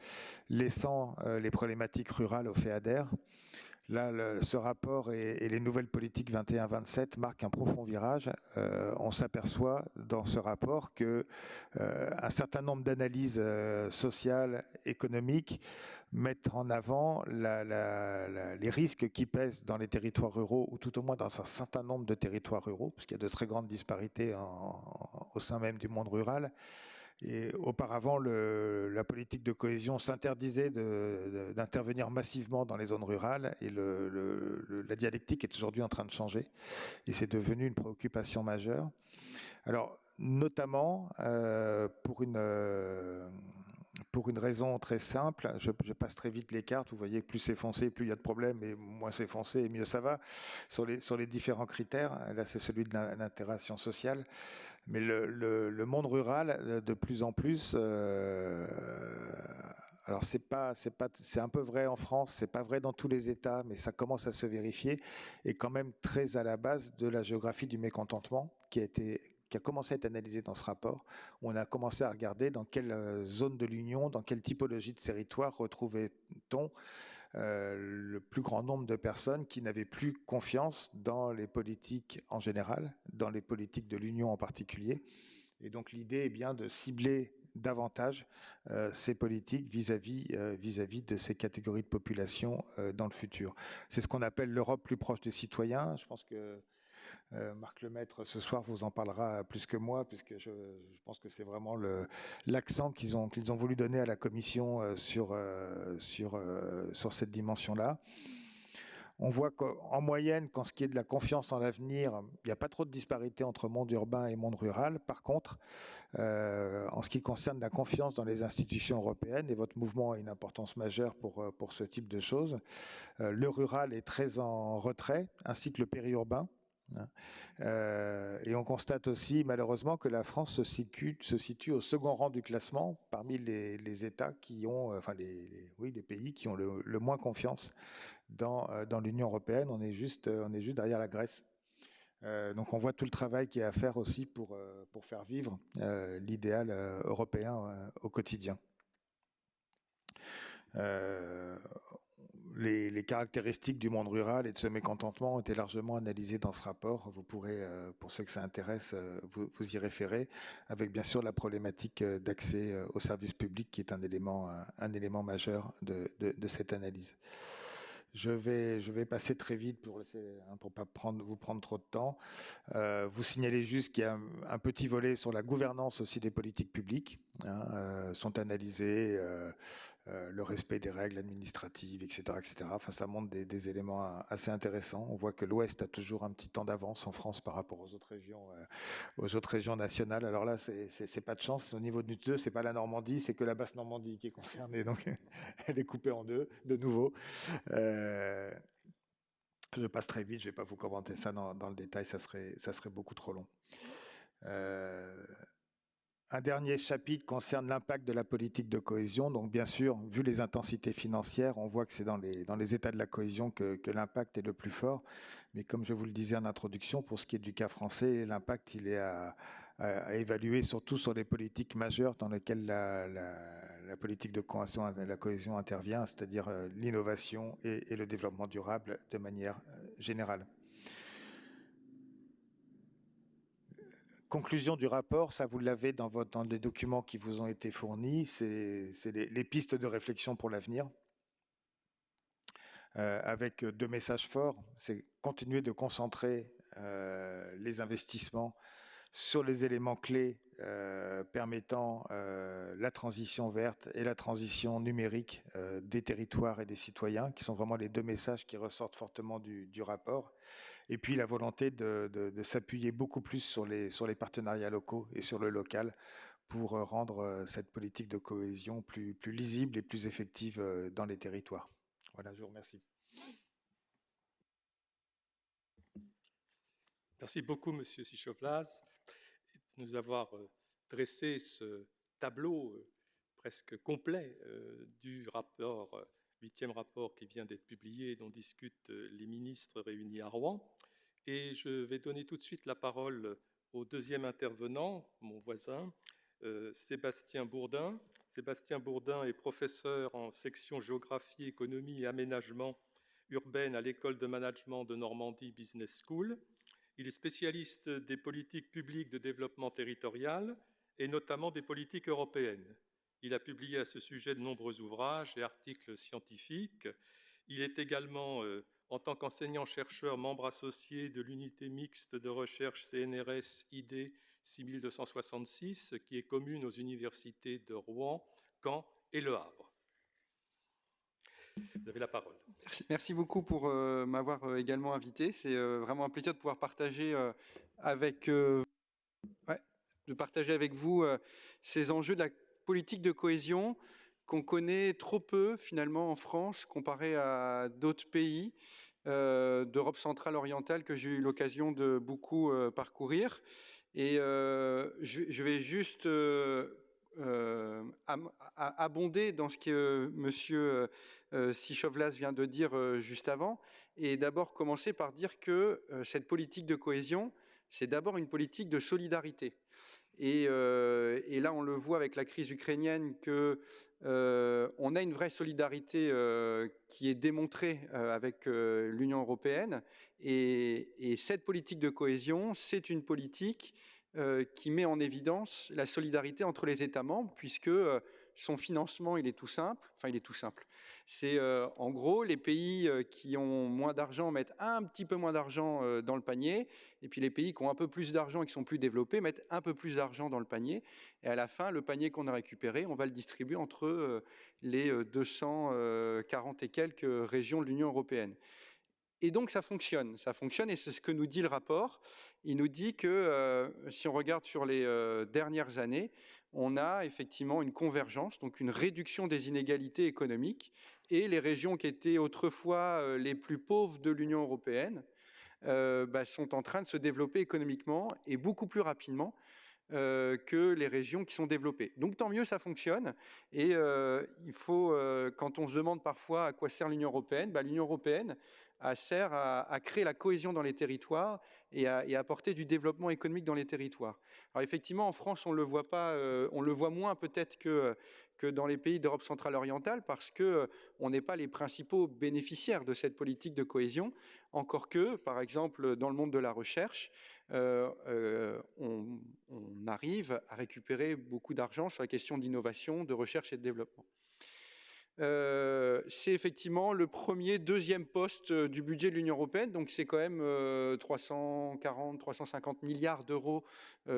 laissant les problématiques rurales au FEADER. Là, ce rapport et les nouvelles politiques 21-27 marquent un profond virage. On s'aperçoit dans ce rapport que un certain nombre d'analyses sociales, économiques, mettent en avant les risques qui pèsent dans les territoires ruraux, ou tout au moins dans un certain nombre de territoires ruraux, parce qu'il y a de très grandes disparités au sein même du monde rural. Et auparavant, la politique de cohésion s'interdisait d'intervenir massivement dans les zones rurales, et la dialectique est aujourd'hui en train de changer, et c'est devenu une préoccupation majeure. Alors, notamment pour une raison très simple, je passe très vite les cartes, vous voyez que plus c'est foncé, plus il y a de problèmes, et moins c'est foncé, et mieux ça va, sur les différents critères. Là, c'est celui de l'intégration sociale. Mais le monde rural, de plus en plus, alors c'est un peu vrai en France, c'est pas vrai dans tous les États, mais ça commence à se vérifier, et quand même très à la base de la géographie du mécontentement qui a commencé à être analysée dans ce rapport. On a commencé à regarder dans quelle zone de l'Union, dans quelle typologie de territoire retrouvait-on le plus grand nombre de personnes qui n'avaient plus confiance dans les politiques en général, dans les politiques de l'Union en particulier. Et donc l'idée est bien de cibler davantage ces politiques vis-à-vis de ces catégories de population dans le futur. C'est ce qu'on appelle l'Europe plus proche des citoyens. Je pense que Marc Lemaître, ce soir, vous en parlera plus que moi, puisque je pense que c'est vraiment l'accent qu'ils ont voulu donner à la Commission sur cette dimension-là. On voit qu'en moyenne, quand ce qui est de la confiance en l'avenir, il n'y a pas trop de disparité entre monde urbain et monde rural. Par contre, en ce qui concerne la confiance dans les institutions européennes, et votre mouvement a une importance majeure pour ce type de choses, le rural est très en retrait, ainsi que le périurbain. Et on constate aussi malheureusement que la France se situe au second rang du classement parmi les États qui ont, les pays qui ont le moins confiance dans l'Union européenne. On est juste derrière la Grèce. Donc on voit tout le travail qu'il y a à faire aussi pour faire vivre l'idéal européen au quotidien. les caractéristiques du monde rural et de ce mécontentement ont été largement analysées dans ce rapport. Vous pourrez, pour ceux que ça intéresse, vous y référer, avec bien sûr la problématique d'accès aux services publics qui est un élément majeur de cette analyse. Je vais passer très vite pour ne pas vous prendre trop de temps. Vous signalez juste qu'il y a un petit volet sur la gouvernance aussi des politiques publiques. Sont analysées le respect des règles administratives, etc., etc. Enfin, ça montre des éléments assez intéressants. On voit que l'Ouest a toujours un petit temps d'avance en France par rapport aux autres régions nationales. Alors là, c'est pas de chance. Au niveau du 2, c'est pas la Normandie, c'est que la basse Normandie qui est concernée. Donc, elle est coupée en deux, de nouveau. Je passe très vite, je ne vais pas vous commenter ça dans le détail, ça serait beaucoup trop long. Un dernier chapitre concerne l'impact de la politique de cohésion. Donc bien sûr, vu les intensités financières, on voit que c'est dans les états de la cohésion que l'impact est le plus fort. Mais comme je vous le disais en introduction, pour ce qui est du cas français, l'impact il est à évaluer surtout sur les politiques majeures dans lesquelles la politique de la cohésion intervient, c'est-à-dire l'innovation et le développement durable de manière générale. Conclusion du rapport, ça vous l'avez dans les documents qui vous ont été fournis, c'est les pistes de réflexion pour l'avenir, avec 2 messages forts, c'est continuer de concentrer les investissements sur les éléments clés permettant la transition verte et la transition numérique des territoires et des citoyens, qui sont vraiment les 2 messages qui ressortent fortement du rapport. Et puis la volonté de s'appuyer beaucoup plus sur les partenariats locaux et sur le local pour rendre cette politique de cohésion plus lisible et plus effective dans les territoires. Voilà, je vous remercie. Merci beaucoup, Monsieur Sichov-Laz, de nous avoir dressé ce tableau presque complet du rapport, 8e rapport qui vient d'être publié, dont discutent les ministres réunis à Rouen. Et je vais donner tout de suite la parole au 2e intervenant, mon voisin, Sébastien Bourdin. Sébastien Bourdin est professeur en section géographie, économie et aménagement urbaine à l'École de management de Normandie Business School. Il est spécialiste des politiques publiques de développement territorial et notamment des politiques européennes. Il a publié à ce sujet de nombreux ouvrages et articles scientifiques. Il est également, en tant qu'enseignant-chercheur, membre associé de l'unité mixte de recherche CNRS-ID 6266, qui est commune aux universités de Rouen, Caen et Le Havre. Vous avez la parole. Merci beaucoup pour m'avoir également invité. C'est vraiment un plaisir de pouvoir partager avec vous ces enjeux de la politique de cohésion qu'on connaît trop peu finalement en France comparé à d'autres pays d'Europe centrale orientale que j'ai eu l'occasion de beaucoup parcourir. Et je vais juste abonder dans ce que Monsieur Sichov-Laz vient de dire juste avant, et d'abord commencer par dire que cette politique de cohésion, c'est d'abord une politique de solidarité. Et là, on le voit avec la crise ukrainienne qu'on a une vraie solidarité qui est démontrée avec l'Union européenne. Et cette politique de cohésion, c'est une politique qui met en évidence la solidarité entre les États membres, puisque son financement, il est tout simple. C'est en gros, les pays qui ont moins d'argent mettent un petit peu moins d'argent dans le panier, et puis les pays qui ont un peu plus d'argent et qui sont plus développés mettent un peu plus d'argent dans le panier. Et à la fin, le panier qu'on a récupéré, on va le distribuer entre les 240 et quelques régions de l'Union européenne. Et donc ça fonctionne, et c'est ce que nous dit le rapport. Il nous dit que si on regarde sur les dernières années, on a effectivement une convergence, donc une réduction des inégalités économiques, et les régions qui étaient autrefois les plus pauvres de l'Union européenne sont en train de se développer économiquement et beaucoup plus rapidement que les régions qui sont développées. Donc tant mieux, ça fonctionne. Et il faut, quand on se demande parfois à quoi sert l'Union européenne, l'Union européenne sert à créer la cohésion dans les territoires et à apporter du développement économique dans les territoires. Alors effectivement, en France, on le voit pas, on le voit moins peut-être que dans les pays d'Europe centrale orientale, parce qu'on n'est pas les principaux bénéficiaires de cette politique de cohésion, encore que, par exemple, dans le monde de la recherche, on arrive à récupérer beaucoup d'argent sur la question d'innovation, de recherche et de développement. C'est effectivement le deuxième poste du budget de l'Union européenne, donc c'est quand même 350 milliards d'euros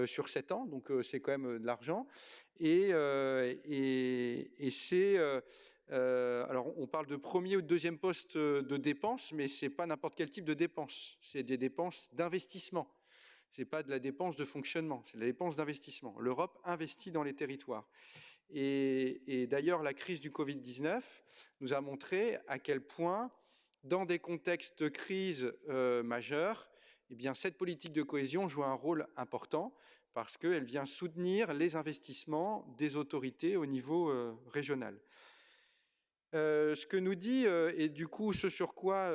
sur 7 ans, donc c'est quand même de l'argent. Et c'est... alors on parle de premier ou de deuxième poste de dépenses, mais c'est pas n'importe quel type de dépenses, c'est des dépenses d'investissement. C'est pas de la dépense de fonctionnement, c'est de la dépense d'investissement. L'Europe investit dans les territoires. Et d'ailleurs, la crise du Covid-19 nous a montré à quel point, dans des contextes de crise majeure, eh bien, cette politique de cohésion joue un rôle important parce qu'elle vient soutenir les investissements des autorités au niveau régional. Ce que nous dit, et du coup ce sur quoi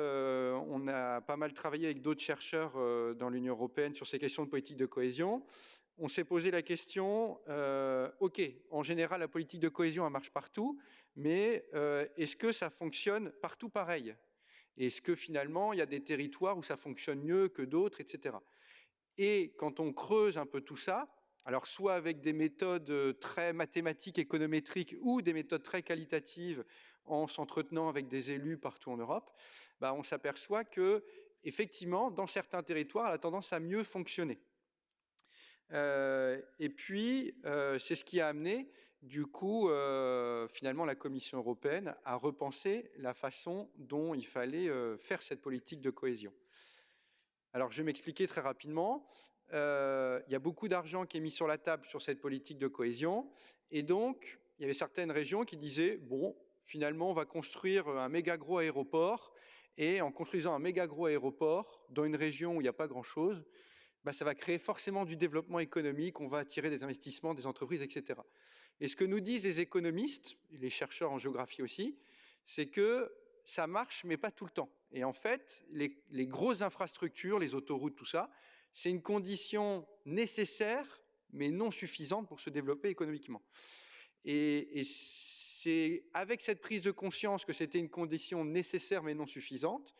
on a pas mal travaillé avec d'autres chercheurs dans l'Union européenne sur ces questions de politique de cohésion, on s'est posé la question, ok, en général la politique de cohésion elle marche partout, mais est-ce que ça fonctionne partout pareil? Est-ce que finalement il y a des territoires où ça fonctionne mieux que d'autres, etc. Et quand on creuse un peu tout ça, alors soit avec des méthodes très mathématiques, économétriques, ou des méthodes très qualitatives en s'entretenant avec des élus partout en Europe, bah on s'aperçoit que effectivement, dans certains territoires, elle a tendance à mieux fonctionner. Et puis, c'est ce qui a amené, du coup, finalement, la Commission européenne à repenser la façon dont il fallait faire cette politique de cohésion. Alors, je vais m'expliquer très rapidement. Il y a beaucoup d'argent qui est mis sur la table sur cette politique de cohésion, et donc, il y avait certaines régions qui disaient, bon, finalement, on va construire un méga gros aéroport, et en construisant un méga gros aéroport dans une région où il n'y a pas grand-chose, bah, ça va créer forcément du développement économique, on va attirer des investissements, des entreprises, etc. Et ce que nous disent les économistes, les chercheurs en géographie aussi, c'est que ça marche, mais pas tout le temps. Et en fait, les grosses infrastructures, les autoroutes, tout ça, c'est une condition nécessaire, mais non suffisante pour se développer économiquement. Et c'est avec cette prise de conscience que c'était une condition nécessaire, mais non suffisante,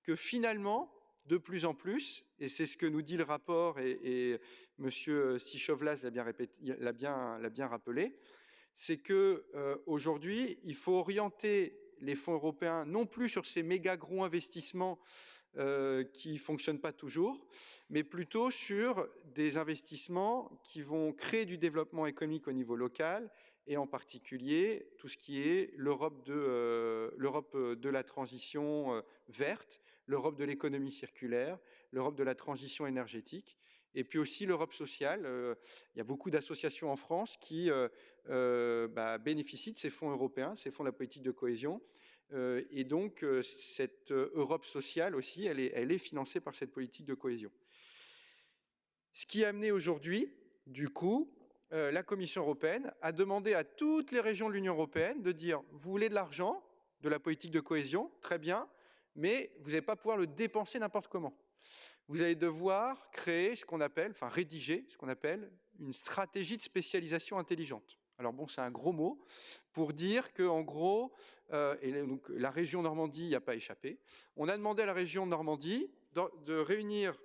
que finalement, de plus en plus, et c'est ce que nous dit le rapport, et M. Sichovlas l'a bien rappelé, c'est qu'aujourd'hui, il faut orienter les fonds européens non plus sur ces méga gros investissements qui ne fonctionnent pas toujours, mais plutôt sur des investissements qui vont créer du développement économique au niveau local, et en particulier tout ce qui est l'Europe de la transition verte, l'Europe de l'économie circulaire, l'Europe de la transition énergétique, et puis aussi l'Europe sociale. Il y a beaucoup d'associations en France qui bénéficient de ces fonds européens, ces fonds de la politique de cohésion, et donc cette Europe sociale aussi, elle est financée par cette politique de cohésion. Ce qui a amené aujourd'hui, du coup, la Commission européenne a demandé à toutes les régions de l'Union européenne de dire « Vous voulez de l'argent, de la politique de cohésion, très bien, mais vous n'allez pas pouvoir le dépenser n'importe comment. Vous allez devoir créer ce qu'on appelle, enfin rédiger ce qu'on appelle une stratégie de spécialisation intelligente. » Alors bon, c'est un gros mot pour dire qu'en gros, et donc la région Normandie n'y a pas échappé, on a demandé à la région Normandie de réunir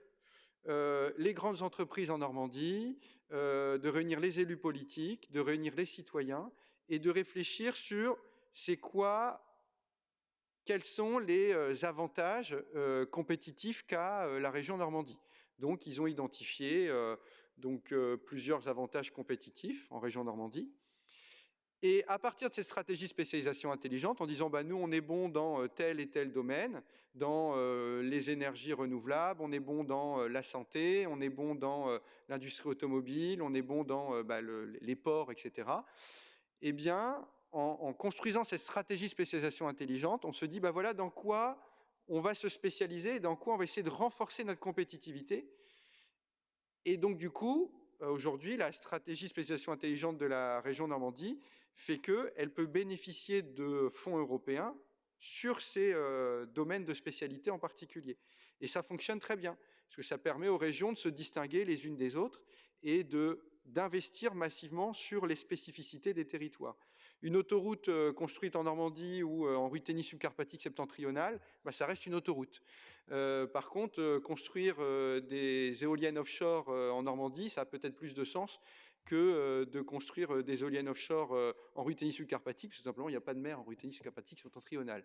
les grandes entreprises en Normandie, de réunir les élus politiques, de réunir les citoyens et de réfléchir sur quels sont les avantages compétitifs qu'a la région Normandie. Donc, ils ont identifié plusieurs avantages compétitifs en région Normandie. Et à partir de cette stratégie de spécialisation intelligente, en disant nous, on est bon dans tel et tel domaine, dans les énergies renouvelables, on est bon dans la santé, on est bon dans l'industrie automobile, on est bon dans les ports, etc. Eh bien, en construisant cette stratégie de spécialisation intelligente, on se dit voilà dans quoi on va se spécialiser et dans quoi on va essayer de renforcer notre compétitivité. Et donc, du coup, aujourd'hui, la stratégie de spécialisation intelligente de la région Normandie fait qu'elle peut bénéficier de fonds européens sur ces domaines de spécialité en particulier. Et ça fonctionne très bien, parce que ça permet aux régions de se distinguer les unes des autres et d'investir massivement sur les spécificités des territoires. Une autoroute construite en Normandie ou en Ruthénie subcarpatique septentrionale, bah, ça reste une autoroute. Par contre, construire des éoliennes offshore en Normandie, ça a peut-être plus de sens que de construire des éoliennes offshore en Ruthénie subcarpatique, parce que tout simplement, il n'y a pas de mer en Ruthénie subcarpatique septentrionale.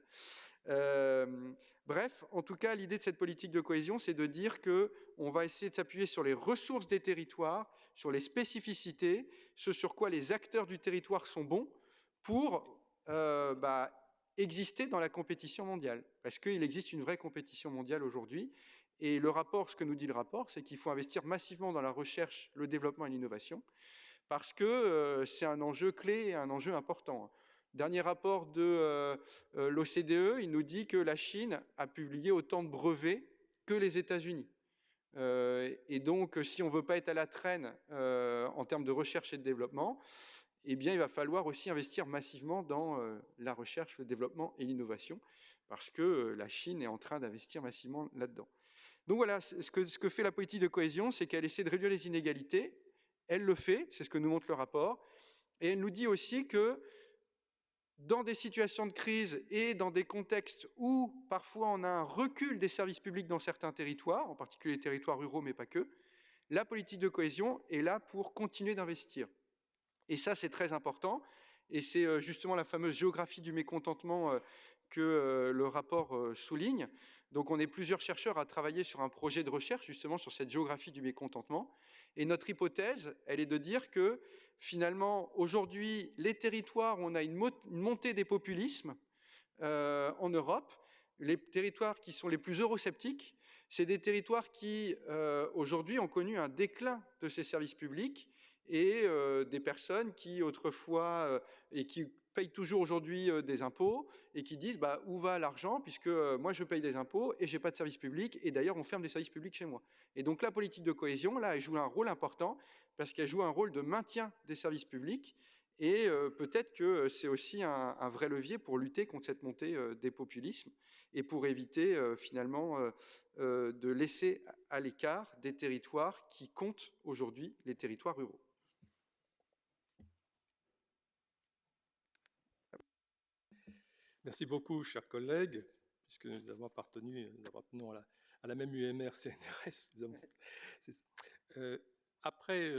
Bref, en tout cas, l'idée de cette politique de cohésion, c'est de dire qu'on va essayer de s'appuyer sur les ressources des territoires, sur les spécificités, ce sur quoi les acteurs du territoire sont bons pour exister dans la compétition mondiale. Parce qu'il existe une vraie compétition mondiale aujourd'hui. Et le rapport, ce que nous dit le rapport, c'est qu'il faut investir massivement dans la recherche, le développement et l'innovation, parce que c'est un enjeu clé et un enjeu important. Dernier rapport de l'OCDE, il nous dit que la Chine a publié autant de brevets que les États-Unis. Et donc, si on ne veut pas être à la traîne en termes de recherche et de développement, eh bien, il va falloir aussi investir massivement dans la recherche, le développement et l'innovation, parce que la Chine est en train d'investir massivement là-dedans. Donc voilà, ce que fait la politique de cohésion, c'est qu'elle essaie de réduire les inégalités. Elle le fait, c'est ce que nous montre le rapport. Et elle nous dit aussi que dans des situations de crise et dans des contextes où parfois on a un recul des services publics dans certains territoires, en particulier les territoires ruraux, mais pas que, la politique de cohésion est là pour continuer d'investir. Et ça, c'est très important. Et c'est justement la fameuse géographie du mécontentement que le rapport souligne. Donc, on est plusieurs chercheurs à travailler sur un projet de recherche, justement, sur cette géographie du mécontentement. Et notre hypothèse, elle est de dire que, finalement, aujourd'hui, les territoires où on a une montée des populismes en Europe, les territoires qui sont les plus eurosceptiques, c'est des territoires qui, aujourd'hui, ont connu un déclin de ces services publics et des personnes qui autrefois et qui payent toujours aujourd'hui des impôts et qui disent bah, où va l'argent puisque moi je paye des impôts et j'ai pas de service public et d'ailleurs on ferme des services publics chez moi. Et donc la politique de cohésion là elle joue un rôle important parce qu'elle joue un rôle de maintien des services publics et peut-être que c'est aussi un vrai levier pour lutter contre cette montée des populismes et pour éviter finalement de laisser à l'écart des territoires qui comptent aujourd'hui les territoires ruraux. Merci beaucoup, chers collègues, puisque nous avons appartenu à la même UMR CNRS. Après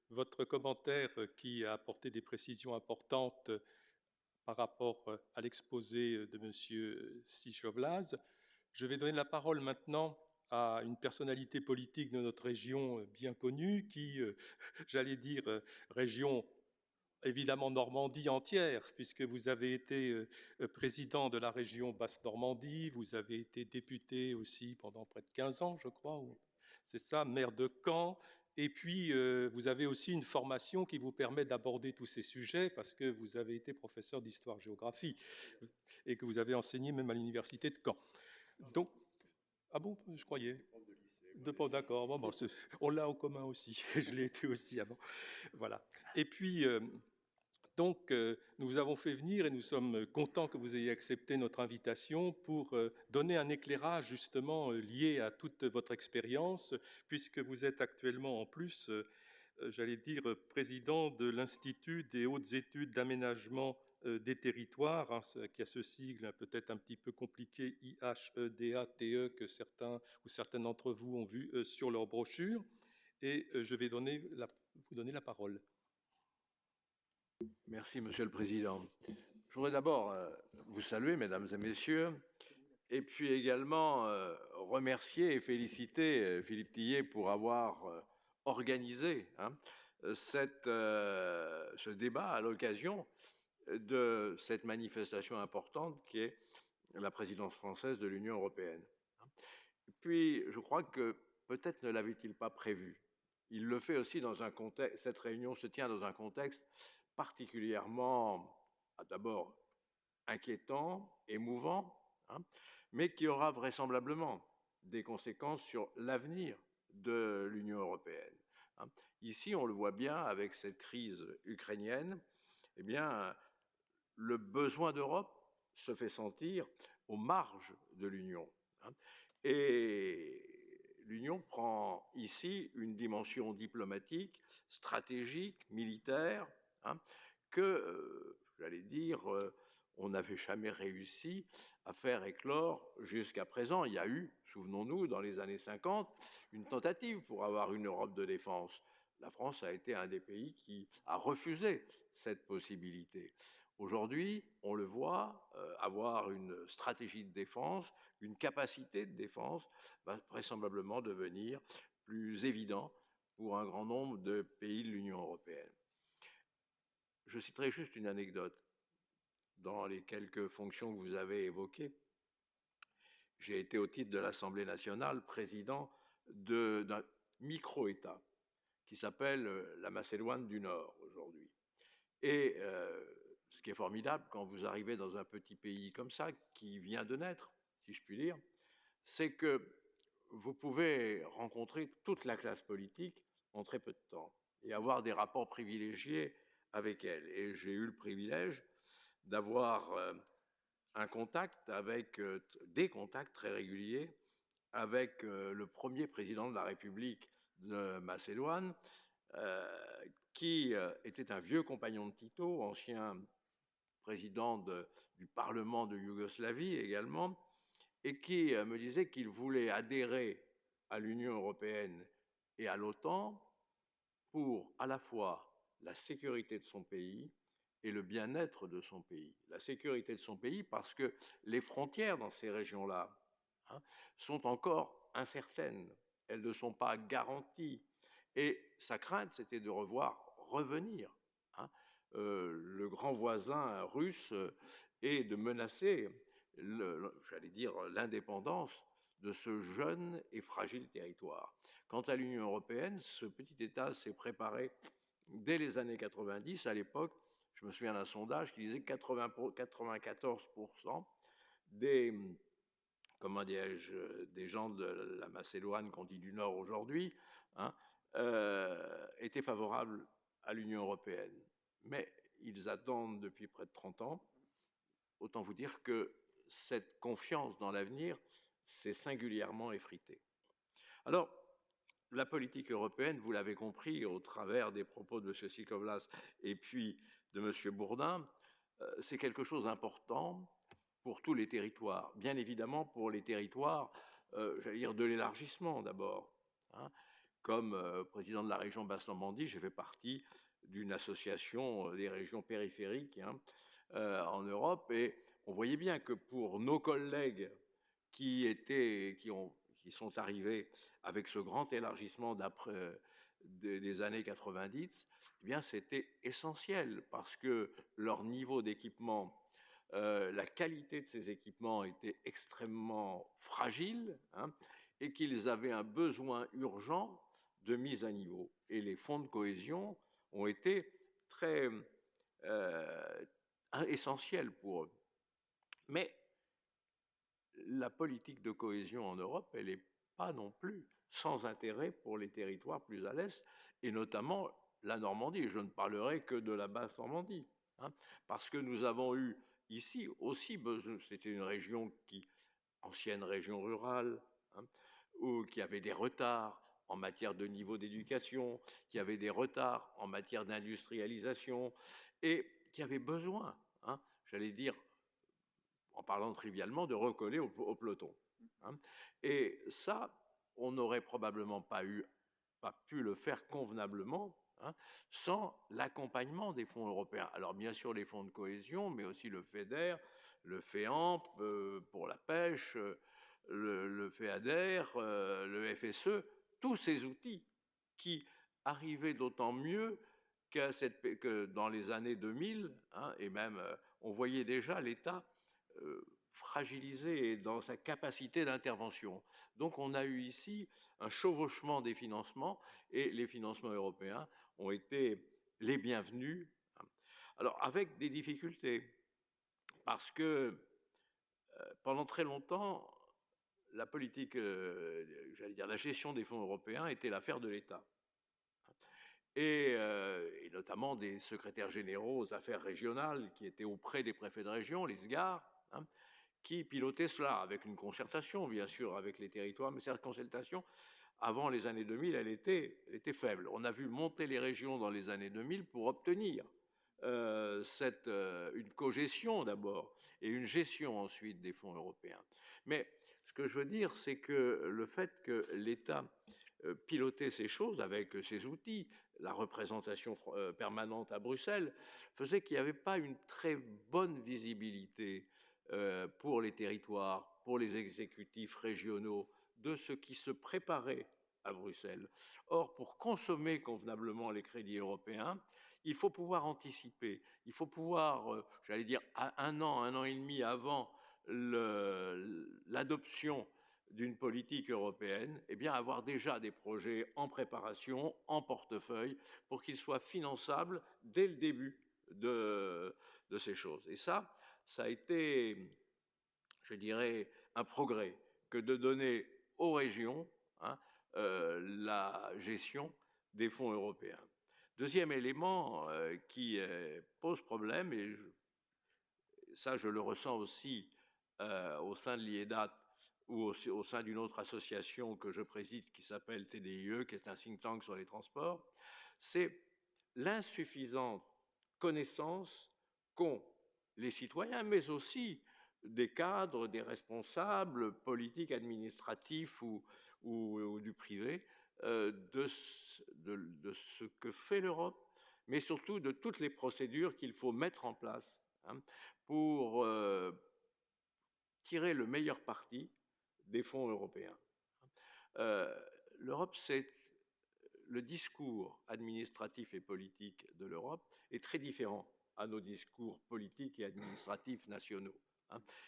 votre commentaire qui a apporté des précisions importantes par rapport à l'exposé de M. Sichovlaz, je vais donner la parole maintenant à une personnalité politique de notre région bien connue, qui, j'allais dire, région évidemment Normandie entière, puisque vous avez été président de la région Basse-Normandie, vous avez été député aussi pendant près de 15 ans, je crois, c'est ça, maire de Caen, et puis vous avez aussi une formation qui vous permet d'aborder tous ces sujets, parce que vous avez été professeur d'histoire-géographie, et que vous avez enseigné même à l'université de Caen. Donc, ah bon, je croyais. D'accord, bon, on l'a en commun aussi, je l'ai été aussi avant. Voilà. Et puis, donc, nous vous avons fait venir et nous sommes contents que vous ayez accepté notre invitation pour donner un éclairage justement lié à toute votre expérience, puisque vous êtes actuellement en plus, j'allais dire, président de l'Institut des hautes études d'aménagement des territoires, hein, qui a ce sigle peut-être un petit peu compliqué, IHEDATE, que certains ou certaines d'entre vous ont vu sur leur brochure. Et je vais vous donner la parole. Merci, Monsieur le Président. Je voudrais d'abord vous saluer, Mesdames et Messieurs, et puis également remercier et féliciter Philippe Tillet pour avoir organisé ce débat à l'occasion de cette manifestation importante qui est la présidence française de l'Union européenne. Et puis, je crois que peut-être ne l'avait-il pas prévu. Il le fait aussi dans un contexte, cette réunion se tient dans un contexte particulièrement, d'abord, inquiétant, émouvant, mais qui aura vraisemblablement des conséquences sur l'avenir de l'Union européenne. Ici, on le voit bien avec cette crise ukrainienne, eh bien, le besoin d'Europe se fait sentir aux marges de l'Union. Et l'Union prend ici une dimension diplomatique, stratégique, militaire, que j'allais dire, on n'avait jamais réussi à faire éclore jusqu'à présent. Il y a eu, souvenons-nous, dans les années 50, une tentative pour avoir une Europe de défense. La France a été un des pays qui a refusé cette possibilité. Aujourd'hui, on le voit, avoir une stratégie de défense, une capacité de défense, va vraisemblablement devenir plus évident pour un grand nombre de pays de l'Union européenne. Je citerai juste une anecdote. Dans les quelques fonctions que vous avez évoquées, j'ai été au titre de l'Assemblée nationale président d'un micro-État qui s'appelle la Macédoine du Nord aujourd'hui. Et ce qui est formidable quand vous arrivez dans un petit pays comme ça, qui vient de naître, si je puis dire, c'est que vous pouvez rencontrer toute la classe politique en très peu de temps et avoir des rapports privilégiés avec elle. Et j'ai eu le privilège d'avoir un contact avec, des contacts très réguliers avec le premier président de la République de Macédoine, qui était un vieux compagnon de Tito, ancien président du Parlement de Yougoslavie également, et qui me disait qu'il voulait adhérer à l'Union européenne et à l'OTAN pour à la fois la sécurité de son pays et le bien-être de son pays. La sécurité de son pays parce que les frontières dans ces régions-là sont encore incertaines, elles ne sont pas garanties. Et sa crainte, c'était de revoir revenir le grand voisin russe et de menacer, j'allais dire, l'indépendance de ce jeune et fragile territoire. Quant à l'Union européenne, ce petit État s'est préparé dès les années 90. À l'époque, je me souviens d'un sondage qui disait que 94% des, comment dirais-je, des gens de la Macédoine qu'on dit du Nord aujourd'hui étaient favorables à l'Union européenne. Mais ils attendent depuis près de 30 ans. Autant vous dire que cette confiance dans l'avenir s'est singulièrement effritée. Alors, la politique européenne, vous l'avez compris au travers des propos de M. Tsikovlas et puis de M. Bourdin, c'est quelque chose d'important pour tous les territoires. Bien évidemment pour les territoires, j'allais dire de l'élargissement d'abord. Comme président de la région Basse-Normandie, j'ai fait partie d'une association des régions périphériques en Europe, et on voyait bien que pour nos collègues qui sont arrivés avec ce grand élargissement d'après des années 90, eh bien c'était essentiel parce que leur niveau d'équipement, la qualité de ces équipements était extrêmement fragile et qu'ils avaient un besoin urgent de mise à niveau. Et les fonds de cohésion ont été très essentiels pour eux. Mais la politique de cohésion en Europe, elle n'est pas non plus sans intérêt pour les territoires plus à l'est, et notamment la Normandie. Je ne parlerai que de la Basse-Normandie, parce que nous avons eu ici aussi besoin, c'était une région ancienne région rurale, qui avait des retards en matière de niveau d'éducation, qui avait des retards en matière d'industrialisation, et qui avait besoin, j'allais dire, en parlant trivialement, de recoller au peloton. Et ça, on n'aurait probablement pas pu le faire convenablement sans l'accompagnement des fonds européens. Alors bien sûr les fonds de cohésion, mais aussi le FEDER, le FEAMP pour la pêche, le FEADER, le FSE, tous ces outils qui arrivaient d'autant mieux que dans les années 2000, et même on voyait déjà l'État fragilisé dans sa capacité d'intervention. Donc on a eu ici un chevauchement des financements, et les financements européens ont été les bienvenus. Alors avec des difficultés, parce que pendant très longtemps, la politique, j'allais dire la gestion des fonds européens était l'affaire de l'État. Et notamment des secrétaires généraux aux affaires régionales qui étaient auprès des préfets de région, les SGAR, qui pilotaient cela avec une concertation, bien sûr, avec les territoires, mais cette concertation, avant les années 2000, elle était faible. On a vu monter les régions dans les années 2000 pour obtenir une cogestion d'abord et une gestion ensuite des fonds européens. Mais ce que je veux dire, c'est que le fait que l'État pilotait ces choses avec ses outils, la représentation permanente à Bruxelles, faisait qu'il n'y avait pas une très bonne visibilité pour les territoires, pour les exécutifs régionaux, de ce qui se préparait à Bruxelles. Or, pour consommer convenablement les crédits européens, il faut pouvoir anticiper, il faut pouvoir, j'allais dire, un an et demi avant l'adoption d'une politique européenne, eh bien avoir déjà des projets en préparation, en portefeuille, pour qu'ils soient finançables dès le début de ces choses. Et ça a été, je dirais, un progrès que de donner aux régions la gestion des fonds européens. Deuxième élément qui pose problème, et ça je le ressens aussi au sein de l'IEDAT ou au sein d'une autre association que je préside qui s'appelle TDIE, qui est un think tank sur les transports, c'est l'insuffisante connaissance qu'ont les citoyens, mais aussi des cadres, des responsables politiques, administratifs ou du privé, de ce que fait l'Europe, mais surtout de toutes les procédures qu'il faut mettre en place pour tirer le meilleur parti des fonds européens. L'Europe, le discours administratif et politique de l'Europe est très différent à nos discours politiques et administratifs nationaux.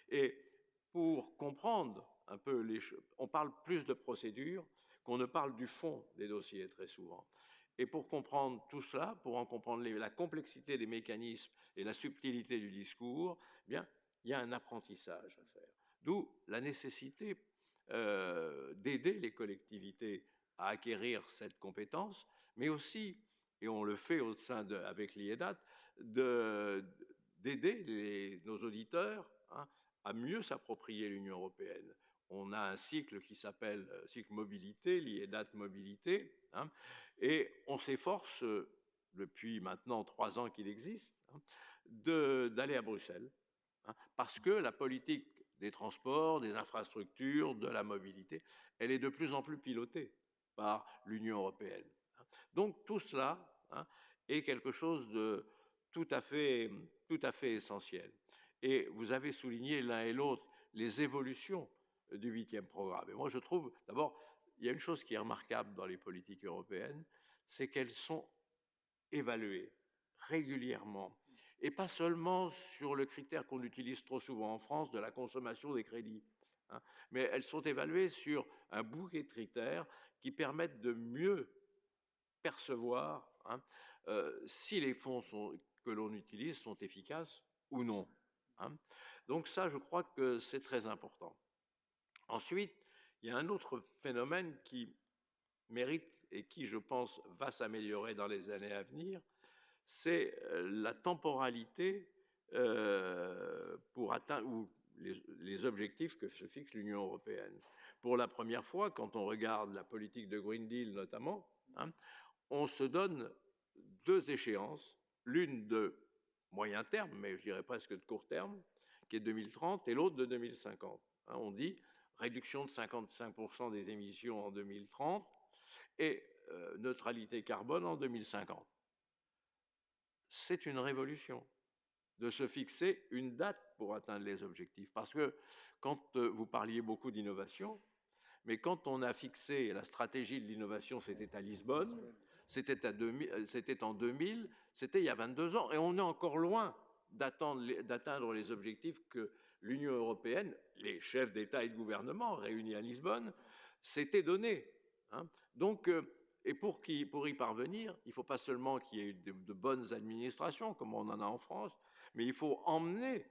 Et pour comprendre un peu les choses, on parle plus de procédures qu'on ne parle du fond des dossiers très souvent. Et pour comprendre tout cela, pour en comprendre la complexité des mécanismes et la subtilité du discours, eh bien, il y a un apprentissage à faire. D'où la nécessité d'aider les collectivités à acquérir cette compétence, mais aussi, et on le fait avec l'IEDAT, d'aider nos auditeurs à mieux s'approprier l'Union européenne. On a un cycle qui s'appelle cycle mobilité, l'IEDAT mobilité, et on s'efforce, depuis maintenant 3 ans qu'il existe, d'aller à Bruxelles, parce que la politique des transports, des infrastructures, de la mobilité, elle est de plus en plus pilotée par l'Union européenne. Donc tout cela est quelque chose de tout à fait essentiel. Et vous avez souligné l'un et l'autre les évolutions du 8e programme. Et moi je trouve, d'abord, il y a une chose qui est remarquable dans les politiques européennes, c'est qu'elles sont évaluées régulièrement. Et pas seulement sur le critère qu'on utilise trop souvent en France de la consommation des crédits, mais elles sont évaluées sur un bouquet de critères qui permettent de mieux percevoir si les fonds que l'on utilise sont efficaces ou non. Donc ça, je crois que c'est très important. Ensuite, il y a un autre phénomène qui mérite et qui, je pense, va s'améliorer dans les années à venir, c'est la temporalité pour atteindre les objectifs que se fixe l'Union européenne. Pour la première fois, quand on regarde la politique de Green Deal notamment, on se donne 2 échéances, l'une de moyen terme, mais je dirais presque de court terme, qui est 2030, et l'autre de 2050. On dit réduction de 55% des émissions en 2030 et neutralité carbone en 2050. C'est une révolution de se fixer une date pour atteindre les objectifs. Parce que quand vous parliez beaucoup d'innovation, mais quand on a fixé la stratégie de l'innovation, c'était à Lisbonne, c'était en 2000, c'était il y a 22 ans, et on est encore loin d'atteindre les objectifs que l'Union européenne, les chefs d'État et de gouvernement réunis à Lisbonne, s'étaient donnés. Donc, et pour y parvenir, il ne faut pas seulement qu'il y ait de bonnes administrations, comme on en a en France, mais il faut emmener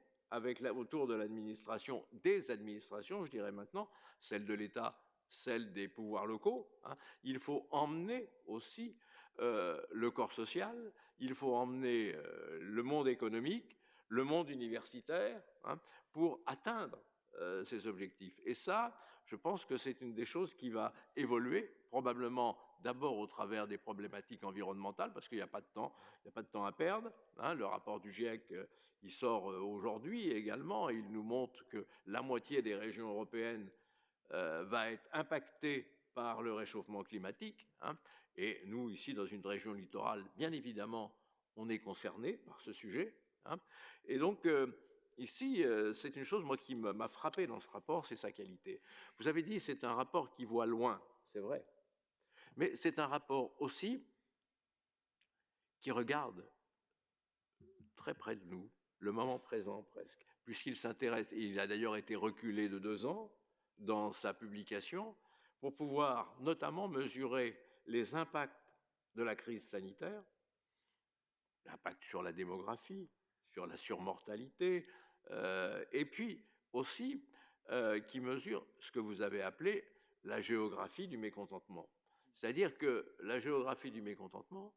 autour de l'administration des administrations, je dirais maintenant, celle de l'État, celle des pouvoirs locaux. Il faut emmener aussi le corps social, il faut emmener le monde économique, le monde universitaire, pour atteindre ces objectifs. Et ça, je pense que c'est une des choses qui va évoluer, probablement d'abord au travers des problématiques environnementales, parce qu'il n'y a pas de temps, il n'y a pas de temps à perdre. Hein. Le rapport du GIEC, il sort aujourd'hui également, et il nous montre que la moitié des régions européennes va être impactée par le réchauffement climatique. Hein. Et nous, ici, dans une région littorale, bien évidemment, on est concerné par ce sujet. Hein. Et donc, ici, c'est une chose, moi, qui m'a frappé dans ce rapport, c'est sa qualité. Vous avez dit, c'est un rapport qui voit loin, c'est vrai. Mais c'est un rapport aussi qui regarde très près de nous, le moment présent presque, puisqu'il s'intéresse, et il a d'ailleurs été reculé de 2 ans dans sa publication, pour pouvoir notamment mesurer les impacts de la crise sanitaire, l'impact sur la démographie, sur la surmortalité, et puis aussi qui mesure ce que vous avez appelé la géographie du mécontentement. C'est-à-dire que la géographie du mécontentement,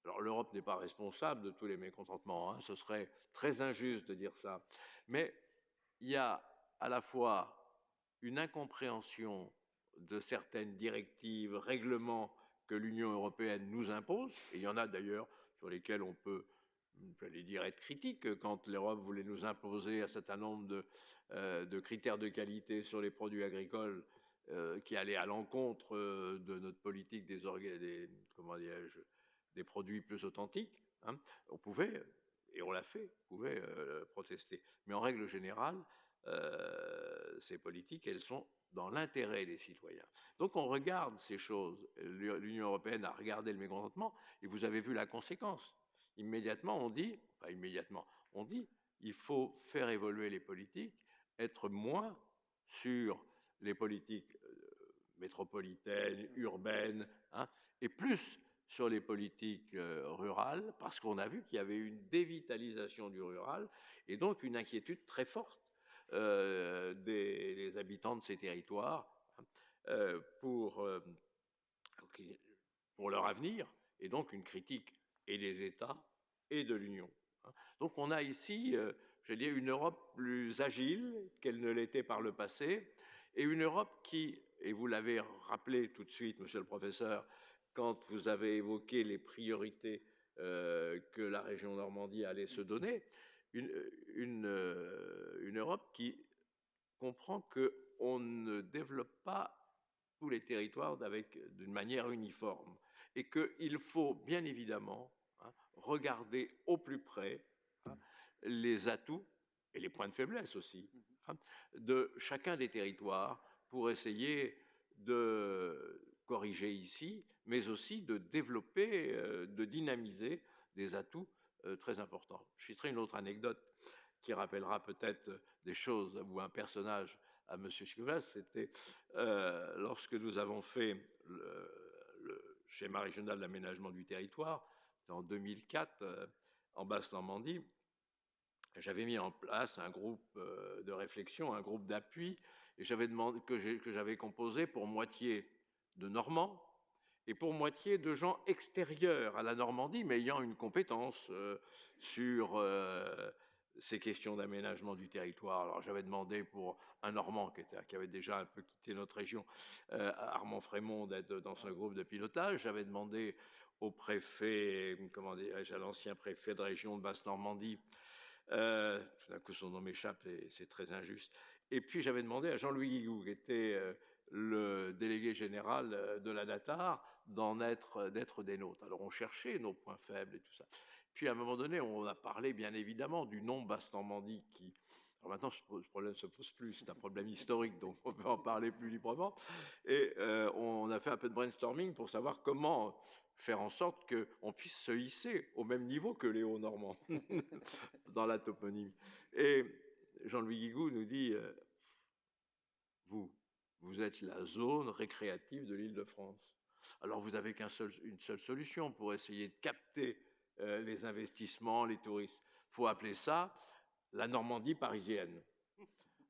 alors l'Europe n'est pas responsable de tous les mécontentements, hein, ce serait très injuste de dire ça, mais il y a à la fois une incompréhension de certaines directives, règlements que l'Union européenne nous impose, et il y en a d'ailleurs sur lesquels on peut, j'allais dire, être critique, quand l'Europe voulait nous imposer un certain nombre de critères de qualité sur les produits agricoles qui allaient à l'encontre de notre politique des produits plus authentiques. Hein. On pouvait, et on l'a fait, on pouvait protester. Mais en règle générale, ces politiques, elles sont dans l'intérêt des citoyens. Donc on regarde ces choses. L'Union européenne a regardé le mécontentement et vous avez vu la conséquence. Immédiatement, on dit, il faut faire évoluer les politiques, être moins sur les politiques métropolitaines, urbaines, hein, et plus sur les politiques rurales, parce qu'on a vu qu'il y avait une dévitalisation du rural et donc une inquiétude très forte des habitants de ces territoires pour leur avenir, et donc une critique et des États et de l'Union. Donc on a ici, je dis, une Europe plus agile qu'elle ne l'était par le passé, et une Europe qui, et vous l'avez rappelé tout de suite, monsieur le professeur, quand vous avez évoqué les priorités que la région Normandie allait se donner, une Europe qui comprend qu'on ne développe pas tous les territoires d'une manière uniforme et qu'il faut bien évidemment regarder au plus près les atouts et les points de faiblesse aussi de chacun des territoires pour essayer de corriger ici, mais aussi de développer, de dynamiser des atouts très importants. Je citerai une autre anecdote qui rappellera peut-être des choses ou un personnage à M. Chivas. C'était lorsque nous avons fait le schéma régional d'aménagement du territoire, en 2004, en Basse-Normandie. J'avais mis en place un groupe de réflexion, un groupe d'appui, et que j'avais composé pour moitié de Normands et pour moitié de gens extérieurs à la Normandie, mais ayant une compétence sur ces questions d'aménagement du territoire. Alors j'avais demandé pour un Normand qui avait déjà un peu quitté notre région, Armand Frémont, d'être dans ce groupe de pilotage. J'avais demandé au préfet, à l'ancien préfet de région de Basse-Normandie, tout d'un coup son nom m'échappe et c'est très injuste. Et puis j'avais demandé à Jean-Louis Guigou, qui était le délégué général de la DATAR, d'être des nôtres. Alors on cherchait nos points faibles et tout ça. Puis à un moment donné, on a parlé bien évidemment du nom Basse-Normandie qui... Alors maintenant, ce problème ne se pose plus, c'est un problème historique, donc on peut en parler plus librement. Et on a fait un peu de brainstorming pour savoir comment faire en sorte qu'on puisse se hisser au même niveau que les Hauts-Normands dans la toponymie. Et Jean-Louis Guigou nous dit, vous êtes la zone récréative de l'Île-de-France. Alors vous n'avez une seule solution pour essayer de capter les investissements, les touristes. Il faut appeler ça la Normandie parisienne.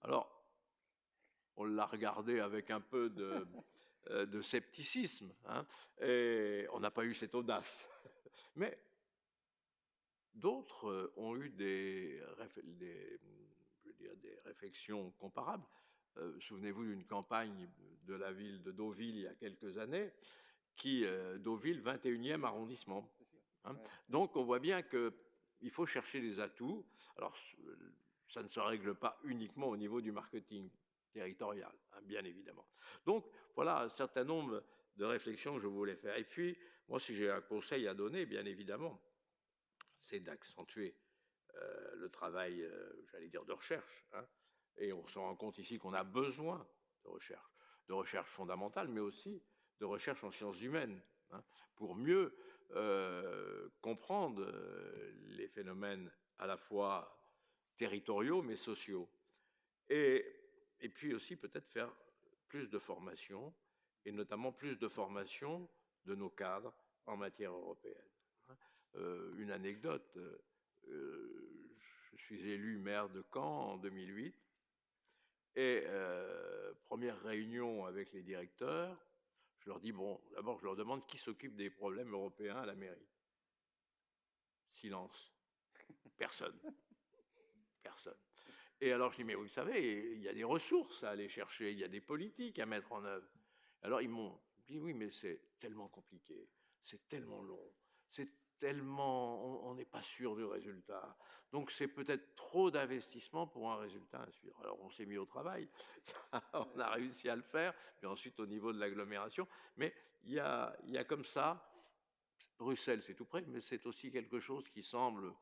Alors, on l'a regardé avec un peu de scepticisme, hein, et on n'a pas eu cette audace. Mais d'autres ont eu des réflexions comparables. Souvenez-vous d'une campagne de la ville de Deauville il y a quelques années Deauville, 21e arrondissement. Hein. Donc on voit bien qu'il faut chercher les atouts. Alors ça ne se règle pas uniquement au niveau du marketing territorial, hein, bien évidemment. Donc voilà un certain nombre de réflexions que je voulais faire. Et puis, moi, si j'ai un conseil à donner, bien évidemment, c'est d'accentuer le travail, j'allais dire, de recherche. Hein. Et on se rend compte ici qu'on a besoin de recherche fondamentale, mais aussi de recherche en sciences humaines, hein, pour mieux comprendre les phénomènes à la fois territoriaux, mais sociaux. Et puis aussi peut-être faire plus de formation, et notamment plus de formation de nos cadres en matière européenne. Une anecdote, je suis élu maire de Caen en 2008, et première réunion avec les directeurs, je leur dis, bon, d'abord je leur demande qui s'occupe des problèmes européens à la mairie. Silence. Personne. Personne. Et alors je dis, mais vous savez, il y a des ressources à aller chercher, il y a des politiques à mettre en œuvre. Alors ils m'ont dit, oui, mais c'est tellement compliqué, c'est tellement long, c'est tellement, on n'est pas sûr du résultat. Donc c'est peut-être trop d'investissement pour un résultat insuffisant. Alors on s'est mis au travail, on a réussi à le faire, puis ensuite au niveau de l'agglomération. Mais il y a comme ça, Bruxelles c'est tout près, mais c'est aussi quelque chose qui semble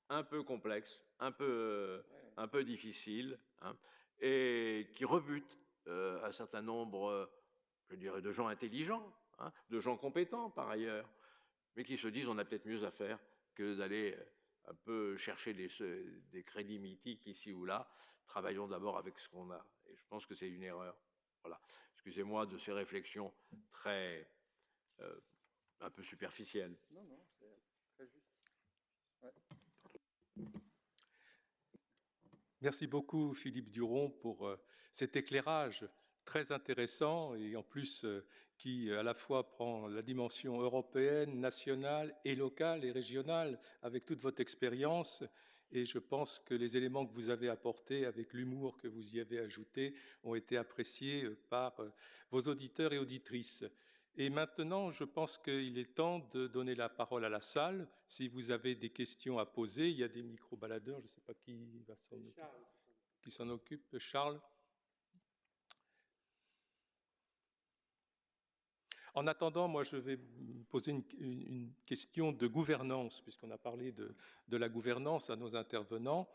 un peu complexe, un peu difficile, hein, et qui rebute un certain nombre, je dirais, de gens intelligents, hein, de gens compétents par ailleurs, mais qui se disent on a peut-être mieux à faire que d'aller un peu chercher des crédits mythiques ici ou là. Travaillons d'abord avec ce qu'on a. Et je pense que c'est une erreur. Voilà. Excusez-moi de ces réflexions très un peu superficielles. Non, c'est très juste. Ouais. Merci beaucoup Philippe Duron pour cet éclairage très intéressant et en plus qui à la fois prend la dimension européenne, nationale et locale et régionale avec toute votre expérience. Et je pense que les éléments que vous avez apportés avec l'humour que vous y avez ajouté ont été appréciés par vos auditeurs et auditrices. Et maintenant, je pense qu'il est temps de donner la parole à la salle. Si vous avez des questions à poser, il y a des micro-baladeurs, je ne sais pas qui va s'en occuper. Qui s'en occupe, Charles. En attendant, moi, je vais poser une question de gouvernance, puisqu'on a parlé de la gouvernance à nos intervenants.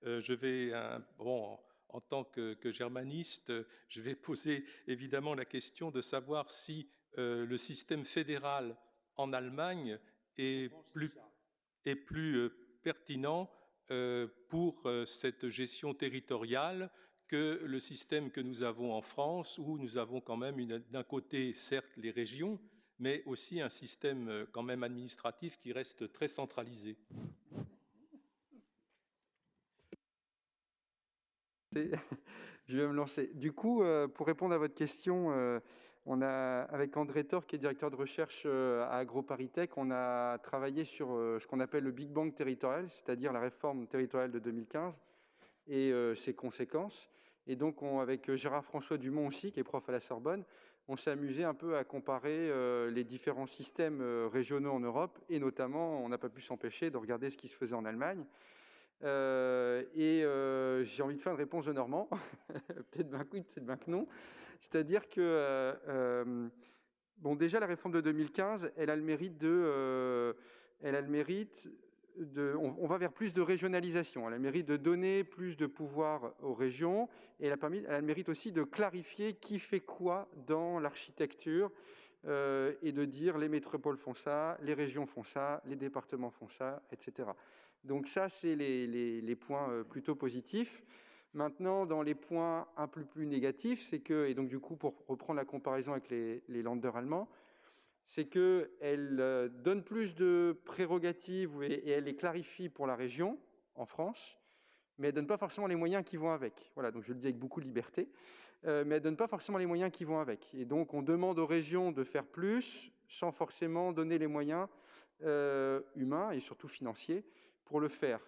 Je vais, en tant que germaniste, je vais poser évidemment la question de savoir si le système fédéral en Allemagne est plus pertinent pour cette gestion territoriale que le système que nous avons en France, où nous avons quand même d'un côté, certes, les régions, mais aussi un système quand même administratif qui reste très centralisé. Je vais me lancer. Du coup, pour répondre à votre question, on a, avec André Thor, qui est directeur de recherche à AgroParisTech, on a travaillé sur ce qu'on appelle le Big Bang territorial, c'est-à-dire la réforme territoriale de 2015 et ses conséquences. Et donc, avec Gérard-François Dumont aussi, qui est prof à la Sorbonne, on s'est amusé un peu à comparer les différents systèmes régionaux en Europe, et notamment, on n'a pas pu s'empêcher de regarder ce qui se faisait en Allemagne. J'ai envie de faire une réponse de Normand, peut-être bien que oui, peut-être bien que non. C'est-à-dire que, bon, déjà, la réforme de 2015, elle a le mérite de, on va vers plus de régionalisation, elle a le mérite de donner plus de pouvoir aux régions, et elle a le mérite aussi de clarifier qui fait quoi dans l'architecture, et de dire les métropoles font ça, les régions font ça, les départements font ça, etc. Donc ça, c'est les points plutôt positifs. Maintenant, dans les points un peu plus négatifs, c'est que, et donc du coup, pour reprendre la comparaison avec les Länder allemands, c'est qu'elle donne plus de prérogatives et elle les clarifie pour la région, en France, mais elle ne donne pas forcément les moyens qui vont avec. Voilà, donc je le dis avec beaucoup de liberté, mais elle ne donne pas forcément les moyens qui vont avec. Et donc, on demande aux régions de faire plus, sans forcément donner les moyens humains et surtout financiers pour le faire.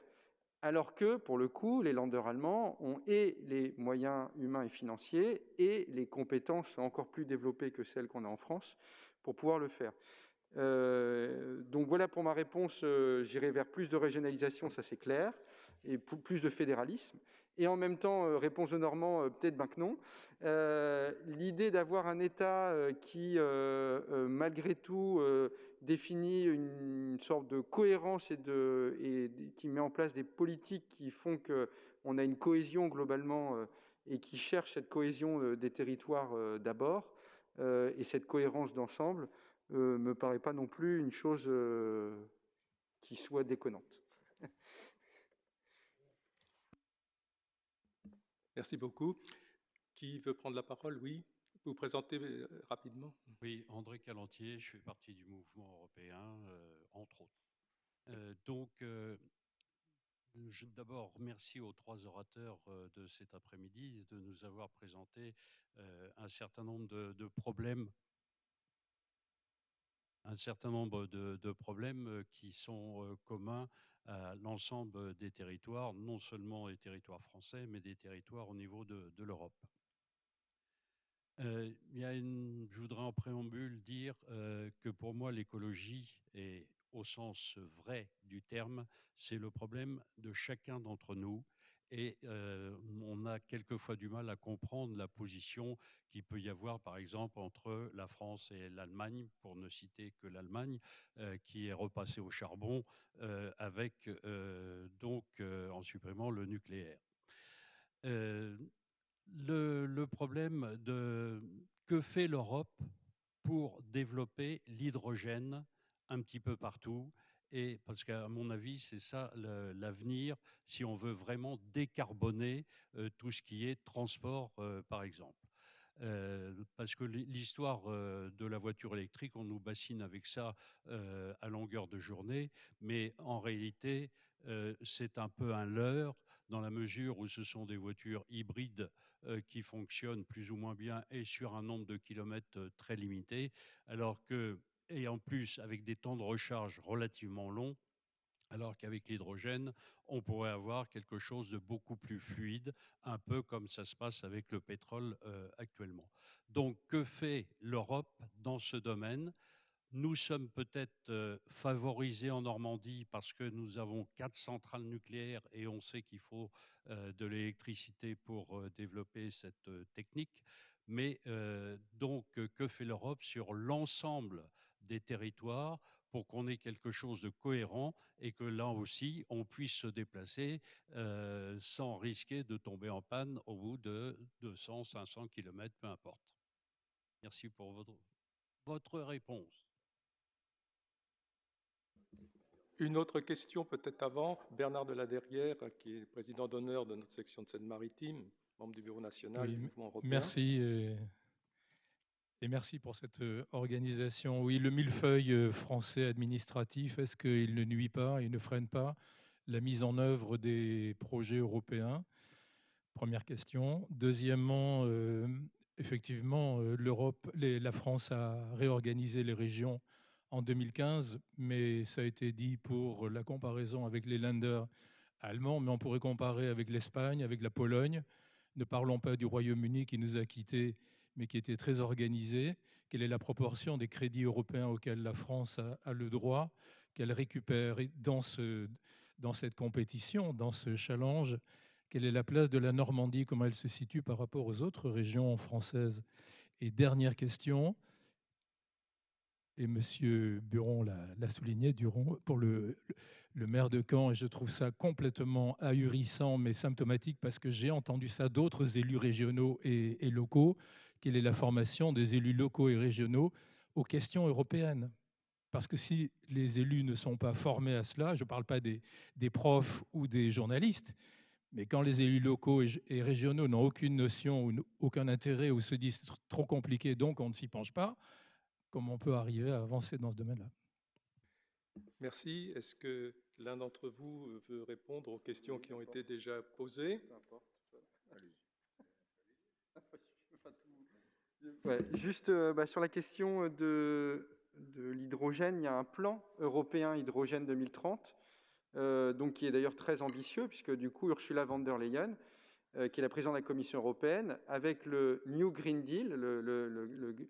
Alors que, pour le coup, les Länder allemands ont et les moyens humains et financiers et les compétences encore plus développées que celles qu'on a en France pour pouvoir le faire. Donc voilà pour ma réponse. J'irai vers plus de régionalisation, ça c'est clair, et plus de fédéralisme. Et en même temps, réponse de Normand, peut-être que non. L'idée d'avoir un État qui, malgré tout, définit une sorte de cohérence et qui met en place des politiques qui font qu'on a une cohésion globalement et qui cherche cette cohésion des territoires d'abord et cette cohérence d'ensemble me paraît pas non plus une chose qui soit déconnante. Merci beaucoup. Qui veut prendre la parole? Oui, vous présentez rapidement. Oui, André Calentier, je fais partie du mouvement européen, entre autres. Je d'abord remercie aux 3 orateurs de cet après-midi de nous avoir présenté un certain nombre de problèmes, qui sont communs à l'ensemble des territoires, non seulement les territoires français, mais des territoires au niveau de l'Europe. Je voudrais en préambule dire que pour moi, l'écologie, et au sens vrai du terme, c'est le problème de chacun d'entre nous. Et on a quelquefois du mal à comprendre la position qu'il peut y avoir, par exemple, entre la France et l'Allemagne, pour ne citer que l'Allemagne, qui est repassée au charbon en supprimant le nucléaire. Le problème de que fait l'Europe pour développer l'hydrogène un petit peu partout, et parce qu'à mon avis, c'est ça l'avenir si on veut vraiment décarboner tout ce qui est transport, par exemple. Parce que l'histoire de la voiture électrique, on nous bassine avec ça à longueur de journée, mais en réalité, c'est un peu un leurre dans la mesure où ce sont des voitures hybrides qui fonctionnent plus ou moins bien et sur un nombre de kilomètres très limité, et en plus avec des temps de recharge relativement longs, alors qu'avec l'hydrogène, on pourrait avoir quelque chose de beaucoup plus fluide, un peu comme ça se passe avec le pétrole actuellement. Donc, que fait l'Europe dans ce domaine ? Nous sommes peut-être favorisés en Normandie parce que nous avons 4 centrales nucléaires et on sait qu'il faut de l'électricité pour développer cette technique. Mais que fait l'Europe sur l'ensemble des territoires pour qu'on ait quelque chose de cohérent et que là aussi, on puisse se déplacer sans risquer de tomber en panne au bout de 200, 500 km, peu importe. Merci pour votre réponse. Une autre question peut-être avant. Bernard de la Derrière, qui est président d'honneur de notre section de Seine-Maritime, membre du bureau national du mouvement européen. Merci. Et merci pour cette organisation. Oui, le millefeuille français administratif, est-ce qu'il ne nuit pas, il ne freine pas la mise en œuvre des projets européens? Première question. Deuxièmement, effectivement, la France a réorganisé les régions en 2015, mais ça a été dit pour la comparaison avec les Länder allemands, mais on pourrait comparer avec l'Espagne, avec la Pologne. Ne parlons pas du Royaume-Uni qui nous a quittés, mais qui était très organisé. Quelle est la proportion des crédits européens auxquels la France a le droit, qu'elle récupère dans cette compétition, dans ce challenge? Quelle est la place de la Normandie? Comment elle se situe par rapport aux autres régions françaises? Et dernière question, et M. Buron l'a souligné, pour le maire de Caen, et je trouve ça complètement ahurissant, mais symptomatique, parce que j'ai entendu ça d'autres élus régionaux et locaux. Quelle est la formation des élus locaux et régionaux aux questions européennes? Parce que si les élus ne sont pas formés à cela, je ne parle pas des profs ou des journalistes, mais quand les élus locaux et régionaux n'ont aucune notion ou aucun intérêt ou se disent trop compliqué, donc on ne s'y penche pas, comment on peut arriver à avancer dans ce domaine-là? Merci. Est-ce que l'un d'entre vous veut répondre aux questions qui ont été déjà posées? Ouais, juste sur la question de l'hydrogène, il y a un plan européen hydrogène 2030 donc qui est d'ailleurs très ambitieux, puisque du coup, Ursula von der Leyen, qui est la présidente de la Commission européenne, avec le New Green Deal, le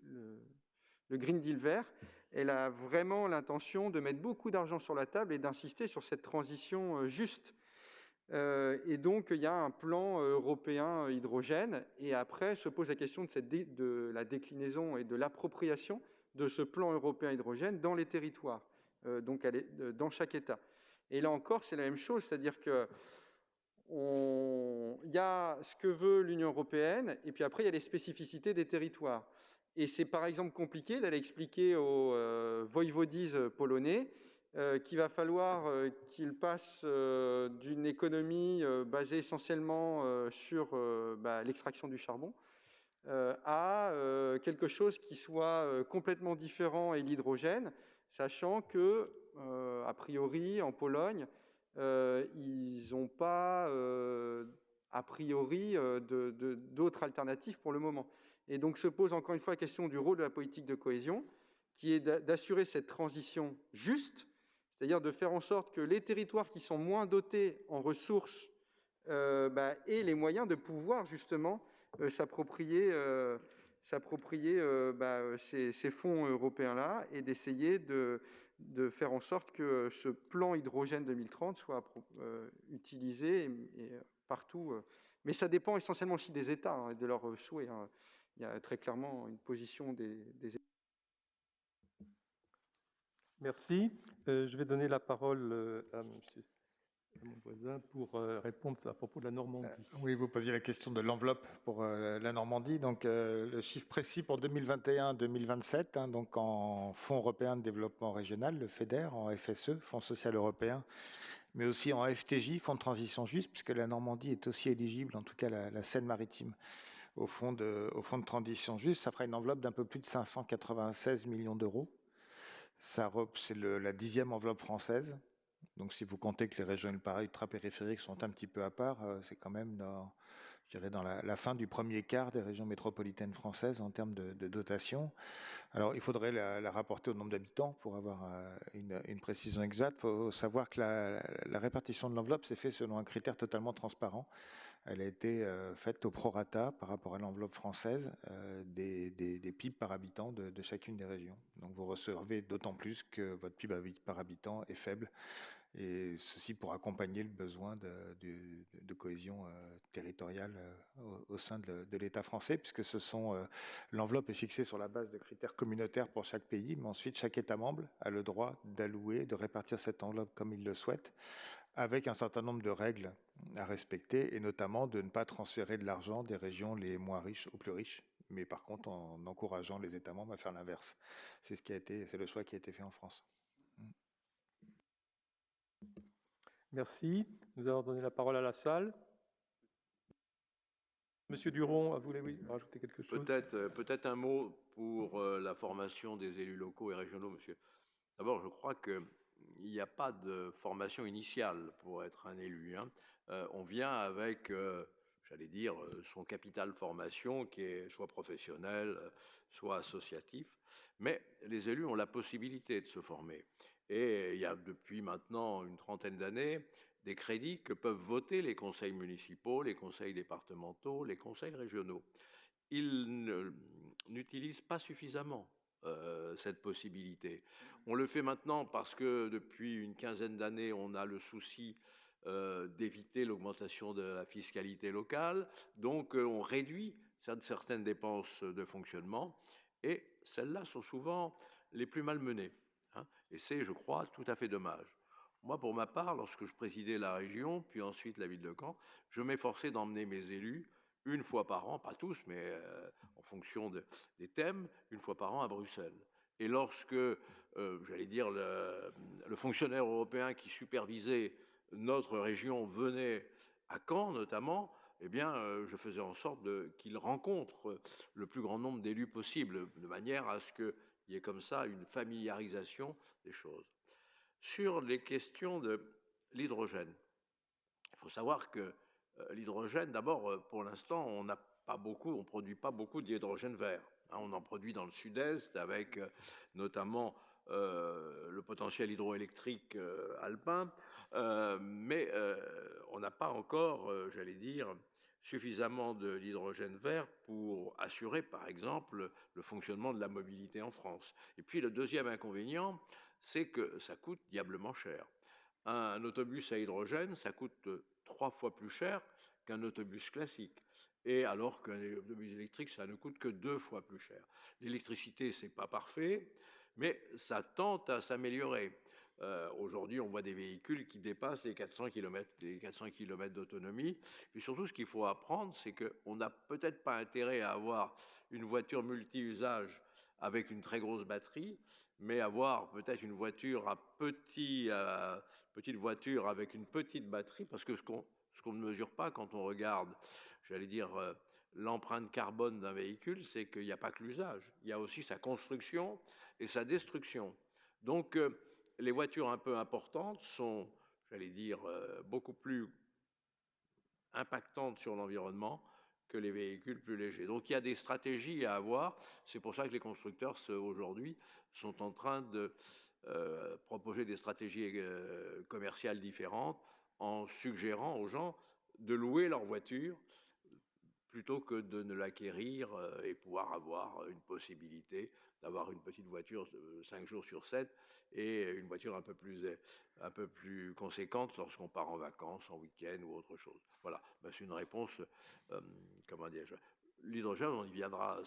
Green Deal vert, elle a vraiment l'intention de mettre beaucoup d'argent sur la table et d'insister sur cette transition juste. Et donc, il y a un plan européen hydrogène, et après se pose la question de la déclinaison et de l'appropriation de ce plan européen hydrogène dans les territoires, donc dans chaque État. Et là encore, c'est la même chose, c'est-à-dire que il y a ce que veut l'Union européenne, et puis après, il y a les spécificités des territoires. Et c'est par exemple compliqué d'aller expliquer aux voïvodises polonais qu'il va falloir qu'ils passent d'une économie basée essentiellement sur l'extraction du charbon à quelque chose qui soit complètement différent et l'hydrogène, sachant que, a priori, en Pologne, ils n'ont pas, a priori, d'autres alternatives pour le moment. Et donc se pose encore une fois la question du rôle de la politique de cohésion, qui est d'assurer cette transition juste, c'est-à-dire de faire en sorte que les territoires qui sont moins dotés en ressources aient les moyens de pouvoir justement s'approprier ces fonds européens-là et d'essayer de faire en sorte que ce plan hydrogène 2030 soit utilisé et partout. Mais ça dépend essentiellement aussi des États et de leurs souhaits. Il y a très clairement une position des États. Merci. Je vais donner la parole à mon voisin pour répondre à propos de la Normandie. Oui, vous posiez la question de l'enveloppe pour la Normandie. Donc, le chiffre précis pour 2021-2027, donc en Fonds européen de développement régional, le FEDER, en FSE, Fonds social européen, mais aussi en FTJ, Fonds de transition juste, puisque la Normandie est aussi éligible, en tout cas la Seine-Maritime, au fonds de transition juste. Ça fera une enveloppe d'un peu plus de 596 millions d'euros. C'est la 10e enveloppe française. Donc, si vous comptez que les régions ultra-périphériques sont un petit peu à part, c'est quand même dans la fin du premier quart des régions métropolitaines françaises en termes de dotation. Alors, il faudrait la rapporter au nombre d'habitants pour avoir une précision exacte. Il faut savoir que la répartition de l'enveloppe s'est faite selon un critère totalement transparent. Elle a été faite au prorata par rapport à l'enveloppe française des PIB par habitant de chacune des régions. Donc vous recevez d'autant plus que votre PIB par habitant est faible, et ceci pour accompagner le besoin de cohésion territoriale au sein de l'État français, puisque l'enveloppe est fixée sur la base de critères communautaires pour chaque pays, mais ensuite chaque État membre a le droit d'allouer, de répartir cette enveloppe comme il le souhaite, avec un certain nombre de règles à respecter, et notamment de ne pas transférer de l'argent des régions les moins riches aux plus riches, mais par contre en encourageant les États membres à faire l'inverse. C'est le choix qui a été fait en France. Merci. Nous allons donner la parole à la salle. Monsieur Duron, vous voulez rajouter quelque chose ? Peut-être un mot pour la formation des élus locaux et régionaux, monsieur. D'abord, je crois qu'il n'y a pas de formation initiale pour être un élu. On vient avec, j'allais dire, son capital formation qui est soit professionnel, soit associatif. Mais les élus ont la possibilité de se former. Et il y a depuis maintenant une trentaine d'années des crédits que peuvent voter les conseils municipaux, les conseils départementaux, les conseils régionaux. Ils n'utilisent pas suffisamment cette possibilité. On le fait maintenant parce que depuis une quinzaine d'années, on a le souci d'éviter l'augmentation de la fiscalité locale. Donc, on réduit certaines dépenses de fonctionnement et celles-là sont souvent les plus malmenées. Et c'est, je crois, tout à fait dommage. Moi, pour ma part, lorsque je présidais la région, puis ensuite la ville de Caen, je m'efforçais d'emmener mes élus une fois par an, pas tous, mais en fonction des thèmes, une fois par an à Bruxelles. Et lorsque, j'allais dire, le fonctionnaire européen qui supervisait notre région venait à Caen notamment, eh bien, je faisais en sorte qu'il rencontre le plus grand nombre d'élus possible, de manière à ce qu'il y ait comme ça une familiarisation des choses. Sur les questions de l'hydrogène, il faut savoir que l'hydrogène, d'abord, pour l'instant, on ne produit pas beaucoup d'hydrogène vert. On en produit dans le sud-est avec notamment le potentiel hydroélectrique alpin. mais on n'a pas encore, j'allais dire, suffisamment d'hydrogène vert pour assurer, par exemple, le fonctionnement de la mobilité en France. Et puis le deuxième inconvénient, c'est que ça coûte diablement cher. Un autobus à hydrogène, ça coûte 3 fois plus cher qu'un autobus classique. Et alors qu'un autobus électrique, ça ne coûte que 2 fois plus cher. L'électricité, c'est pas parfait, mais ça tente à s'améliorer. Aujourd'hui, on voit des véhicules qui dépassent les 400 km d'autonomie. Puis surtout, ce qu'il faut apprendre, c'est qu'on n'a peut-être pas intérêt à avoir une voiture multi-usage avec une très grosse batterie, mais avoir peut-être une voiture petite voiture avec une petite batterie, parce que ce qu'on ne mesure pas quand on regarde, j'allais dire, l'empreinte carbone d'un véhicule, c'est qu'il n'y a pas que l'usage, il y a aussi sa construction et sa destruction. Donc, les voitures un peu importantes sont, j'allais dire, beaucoup plus impactantes sur l'environnement que les véhicules plus légers. Donc il y a des stratégies à avoir. C'est pour ça que les constructeurs aujourd'hui sont en train de proposer des stratégies commerciales différentes en suggérant aux gens de louer leur voiture plutôt que de ne l'acquérir et pouvoir avoir une possibilité d'avoir une petite voiture 5 jours sur 7 et une voiture un peu plus conséquente lorsqu'on part en vacances, en week-end ou autre chose. Voilà, ben, c'est une réponse, comment dire, l'hydrogène, on y viendra,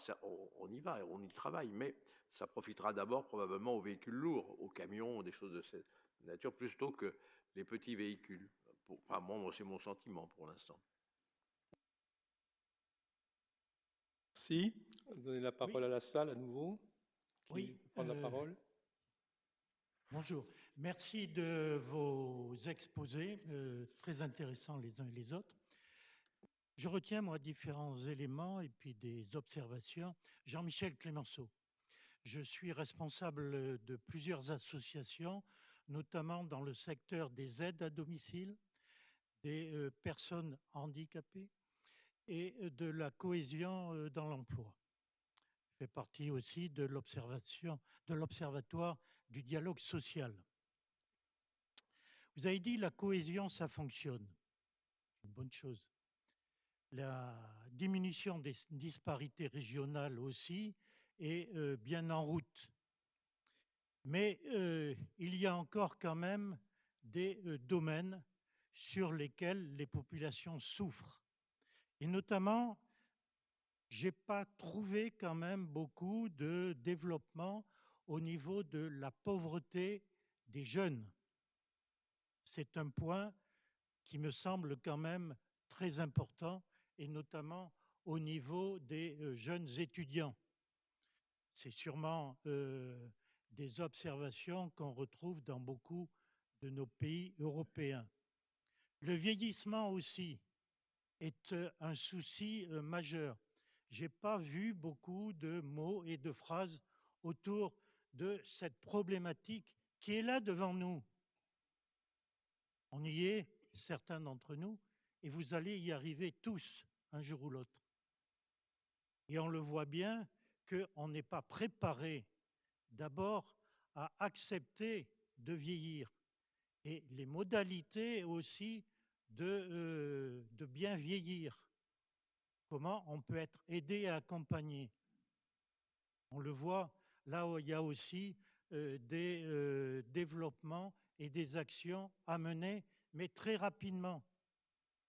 on y va, on y travaille, mais ça profitera d'abord probablement aux véhicules lourds, aux camions, des choses de cette nature, plutôt que les petits véhicules. Enfin, moi, c'est mon sentiment pour l'instant. Merci. Donner la parole à la salle à nouveau. Qui prend la parole? Bonjour. Merci de vos exposés, très intéressants les uns et les autres. Je retiens, moi, différents éléments et puis des observations. Jean-Michel Clémenceau. Je suis responsable de plusieurs associations, notamment dans le secteur des aides à domicile, des personnes handicapées et de la cohésion dans l'emploi. Je fais partie aussi de l'Observatoire du dialogue social. Vous avez dit la cohésion, ça fonctionne. C'est une bonne chose. La diminution des disparités régionales aussi est bien en route. Mais il y a encore quand même des domaines sur lesquels les populations souffrent. Et notamment, je n'ai pas trouvé quand même beaucoup de développement au niveau de la pauvreté des jeunes. C'est un point qui me semble quand même très important, et notamment au niveau des jeunes étudiants. C'est sûrement des observations qu'on retrouve dans beaucoup de nos pays européens. Le vieillissement aussi est un souci majeur. Je n'ai pas vu beaucoup de mots et de phrases autour de cette problématique qui est là devant nous. On y est, certains d'entre nous, et vous allez y arriver tous, un jour ou l'autre. Et on le voit bien qu'on n'est pas préparé d'abord à accepter de vieillir et les modalités aussi de bien vieillir. Comment on peut être aidé et accompagné. On le voit, là où il y a aussi des développements et des actions à mener, mais très rapidement.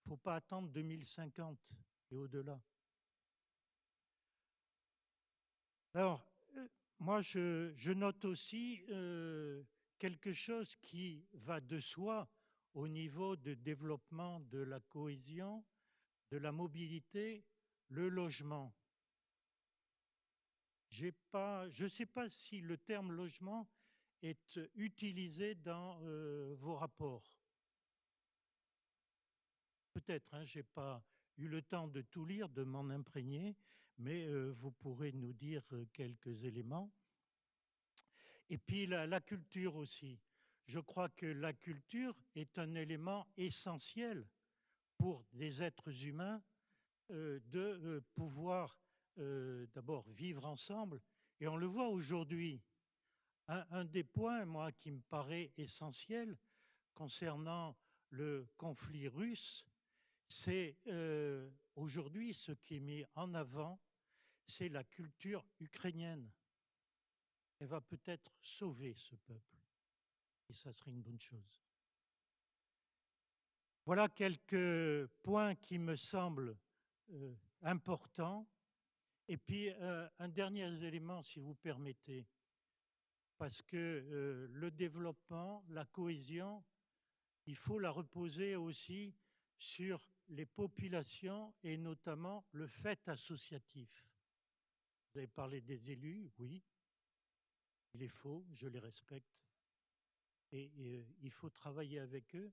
Il ne faut pas attendre 2050 et au-delà. Alors, moi, je note aussi quelque chose qui va de soi au niveau de développement de la cohésion, de la mobilité, le logement. Je ne sais pas si le terme logement est utilisé dans vos rapports. Peut-être, hein, je n'ai pas eu le temps de tout lire, de m'en imprégner, mais vous pourrez nous dire quelques éléments. Et puis la culture aussi. Je crois que la culture est un élément essentiel pour des êtres humains de pouvoir d'abord vivre ensemble. Et on le voit aujourd'hui. Un des points, moi, qui me paraît essentiel, concernant le conflit russe, c'est aujourd'hui ce qui est mis en avant, c'est la culture ukrainienne. Elle va peut-être sauver ce peuple. Et ça serait une bonne chose. Voilà quelques points qui me semblent importants. Et puis, un dernier élément, si vous permettez, parce que le développement, la cohésion, il faut la reposer aussi sur les populations et notamment le fait associatif. Vous avez parlé des élus, oui, il est faux, je les respecte, et il faut travailler avec eux,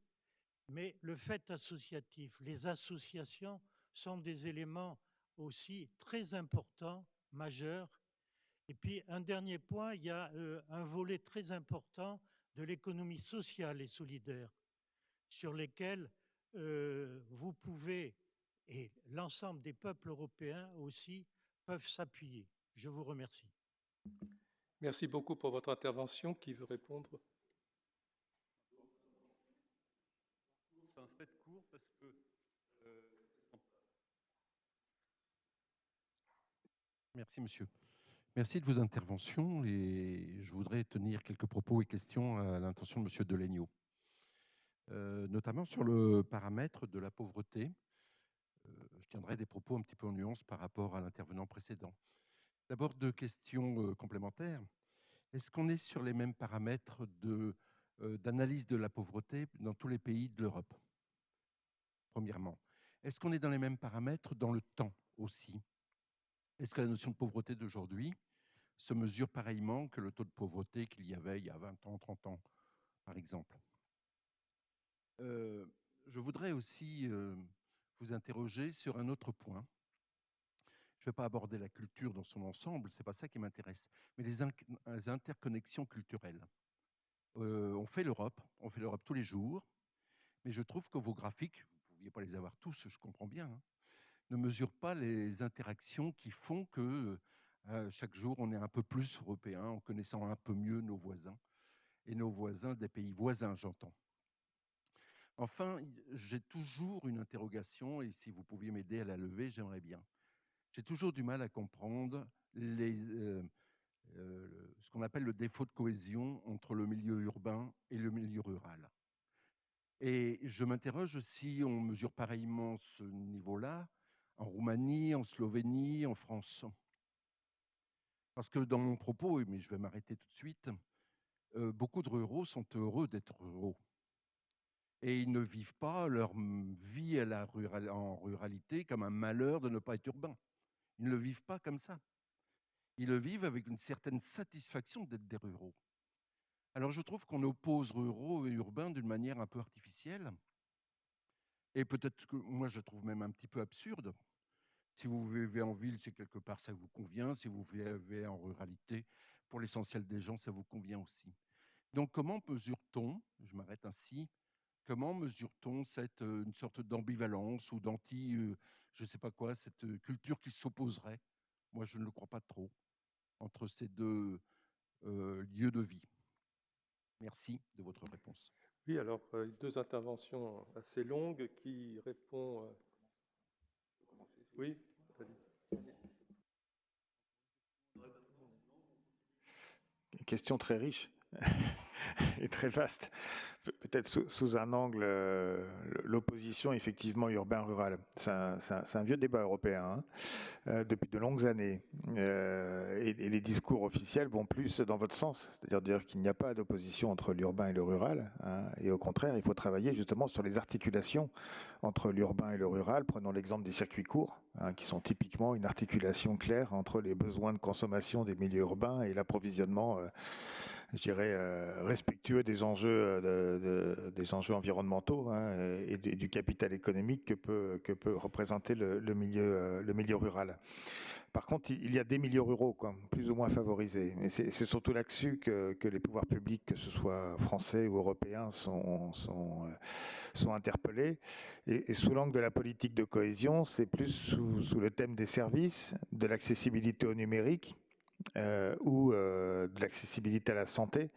mais le fait associatif, les associations sont des éléments aussi très importants, majeurs. Et puis, un dernier point, il y a un volet très important de l'économie sociale et solidaire, sur lesquels vous pouvez, et l'ensemble des peuples européens aussi, peuvent s'appuyer. Je vous remercie. Merci beaucoup pour votre intervention. Qui veut répondre? C'est un trait de court parce que Merci, monsieur. Merci de vos interventions et je voudrais tenir quelques propos et questions à l'intention de monsieur Delegnaud, notamment sur le paramètre de la pauvreté. Je tiendrai des propos un petit peu en nuance par rapport à l'intervenant précédent. D'abord, deux questions complémentaires. Est-ce qu'on est sur les mêmes paramètres d'analyse de la pauvreté dans tous les pays de l'Europe? Premièrement. Est-ce qu'on est dans les mêmes paramètres dans le temps aussi? Est-ce que la notion de pauvreté d'aujourd'hui se mesure pareillement que le taux de pauvreté qu'il y avait il y a 20 ans, 30 ans, par exemple? Je voudrais aussi vous interroger sur un autre point. Je ne vais pas aborder la culture dans son ensemble, ce n'est pas ça qui m'intéresse, mais les interconnexions culturelles. On fait l'Europe tous les jours, mais je trouve que vos graphiques, vous ne pouviez pas les avoir tous, je comprends bien, hein, ne mesurent pas les interactions qui font que chaque jour on est un peu plus européen en connaissant un peu mieux nos voisins, et nos voisins des pays voisins, j'entends. Enfin, j'ai toujours une interrogation, et si vous pouviez m'aider à la lever, j'aimerais bien. J'ai toujours du mal à comprendre ce qu'on appelle le défaut de cohésion entre le milieu urbain et le milieu rural. Et je m'interroge si on mesure pareillement ce niveau-là en Roumanie, en Slovénie, en France. Parce que dans mon propos, mais je vais m'arrêter tout de suite, beaucoup de ruraux sont heureux d'être ruraux. Et ils ne vivent pas leur vie en ruralité comme un malheur de ne pas être urbain. Ils ne le vivent pas comme ça. Ils le vivent avec une certaine satisfaction d'être des ruraux. Alors je trouve qu'on oppose ruraux et urbains d'une manière un peu artificielle. Et peut-être que moi je trouve même un petit peu absurde. Si vous vivez en ville, c'est quelque part ça vous convient. Si vous vivez en ruralité, pour l'essentiel des gens, ça vous convient aussi. Donc comment mesure-t-on, je m'arrête ainsi, comment mesure-t-on une sorte d'ambivalence ou je ne sais pas quoi, cette culture qui s'opposerait, moi je ne le crois pas trop, entre ces deux lieux de vie? Merci de votre réponse. Oui, alors deux interventions assez longues qui répond. Oui, Question très riche et très vaste. Peut-être sous un angle, l'opposition effectivement urbain-rural. C'est un vieux débat européen depuis de longues années. Et les discours officiels vont plus dans votre sens, c'est-à-dire qu'il n'y a pas d'opposition entre l'urbain et le rural. Et au contraire, il faut travailler justement sur les articulations entre l'urbain et le rural. Prenons l'exemple des circuits courts, qui sont typiquement une articulation claire entre les besoins de consommation des milieux urbains et l'approvisionnement je dirais, respectueux des enjeux environnementaux et du capital économique que peut représenter le milieu rural. Par contre, il y a des milieux ruraux, plus ou moins favorisés. Mais c'est surtout là-dessus que les pouvoirs publics, que ce soit français ou européens, sont interpellés. Et sous l'angle de la politique de cohésion, c'est plus sous le thème des services, de l'accessibilité au numérique, ou de l'accessibilité à la santé,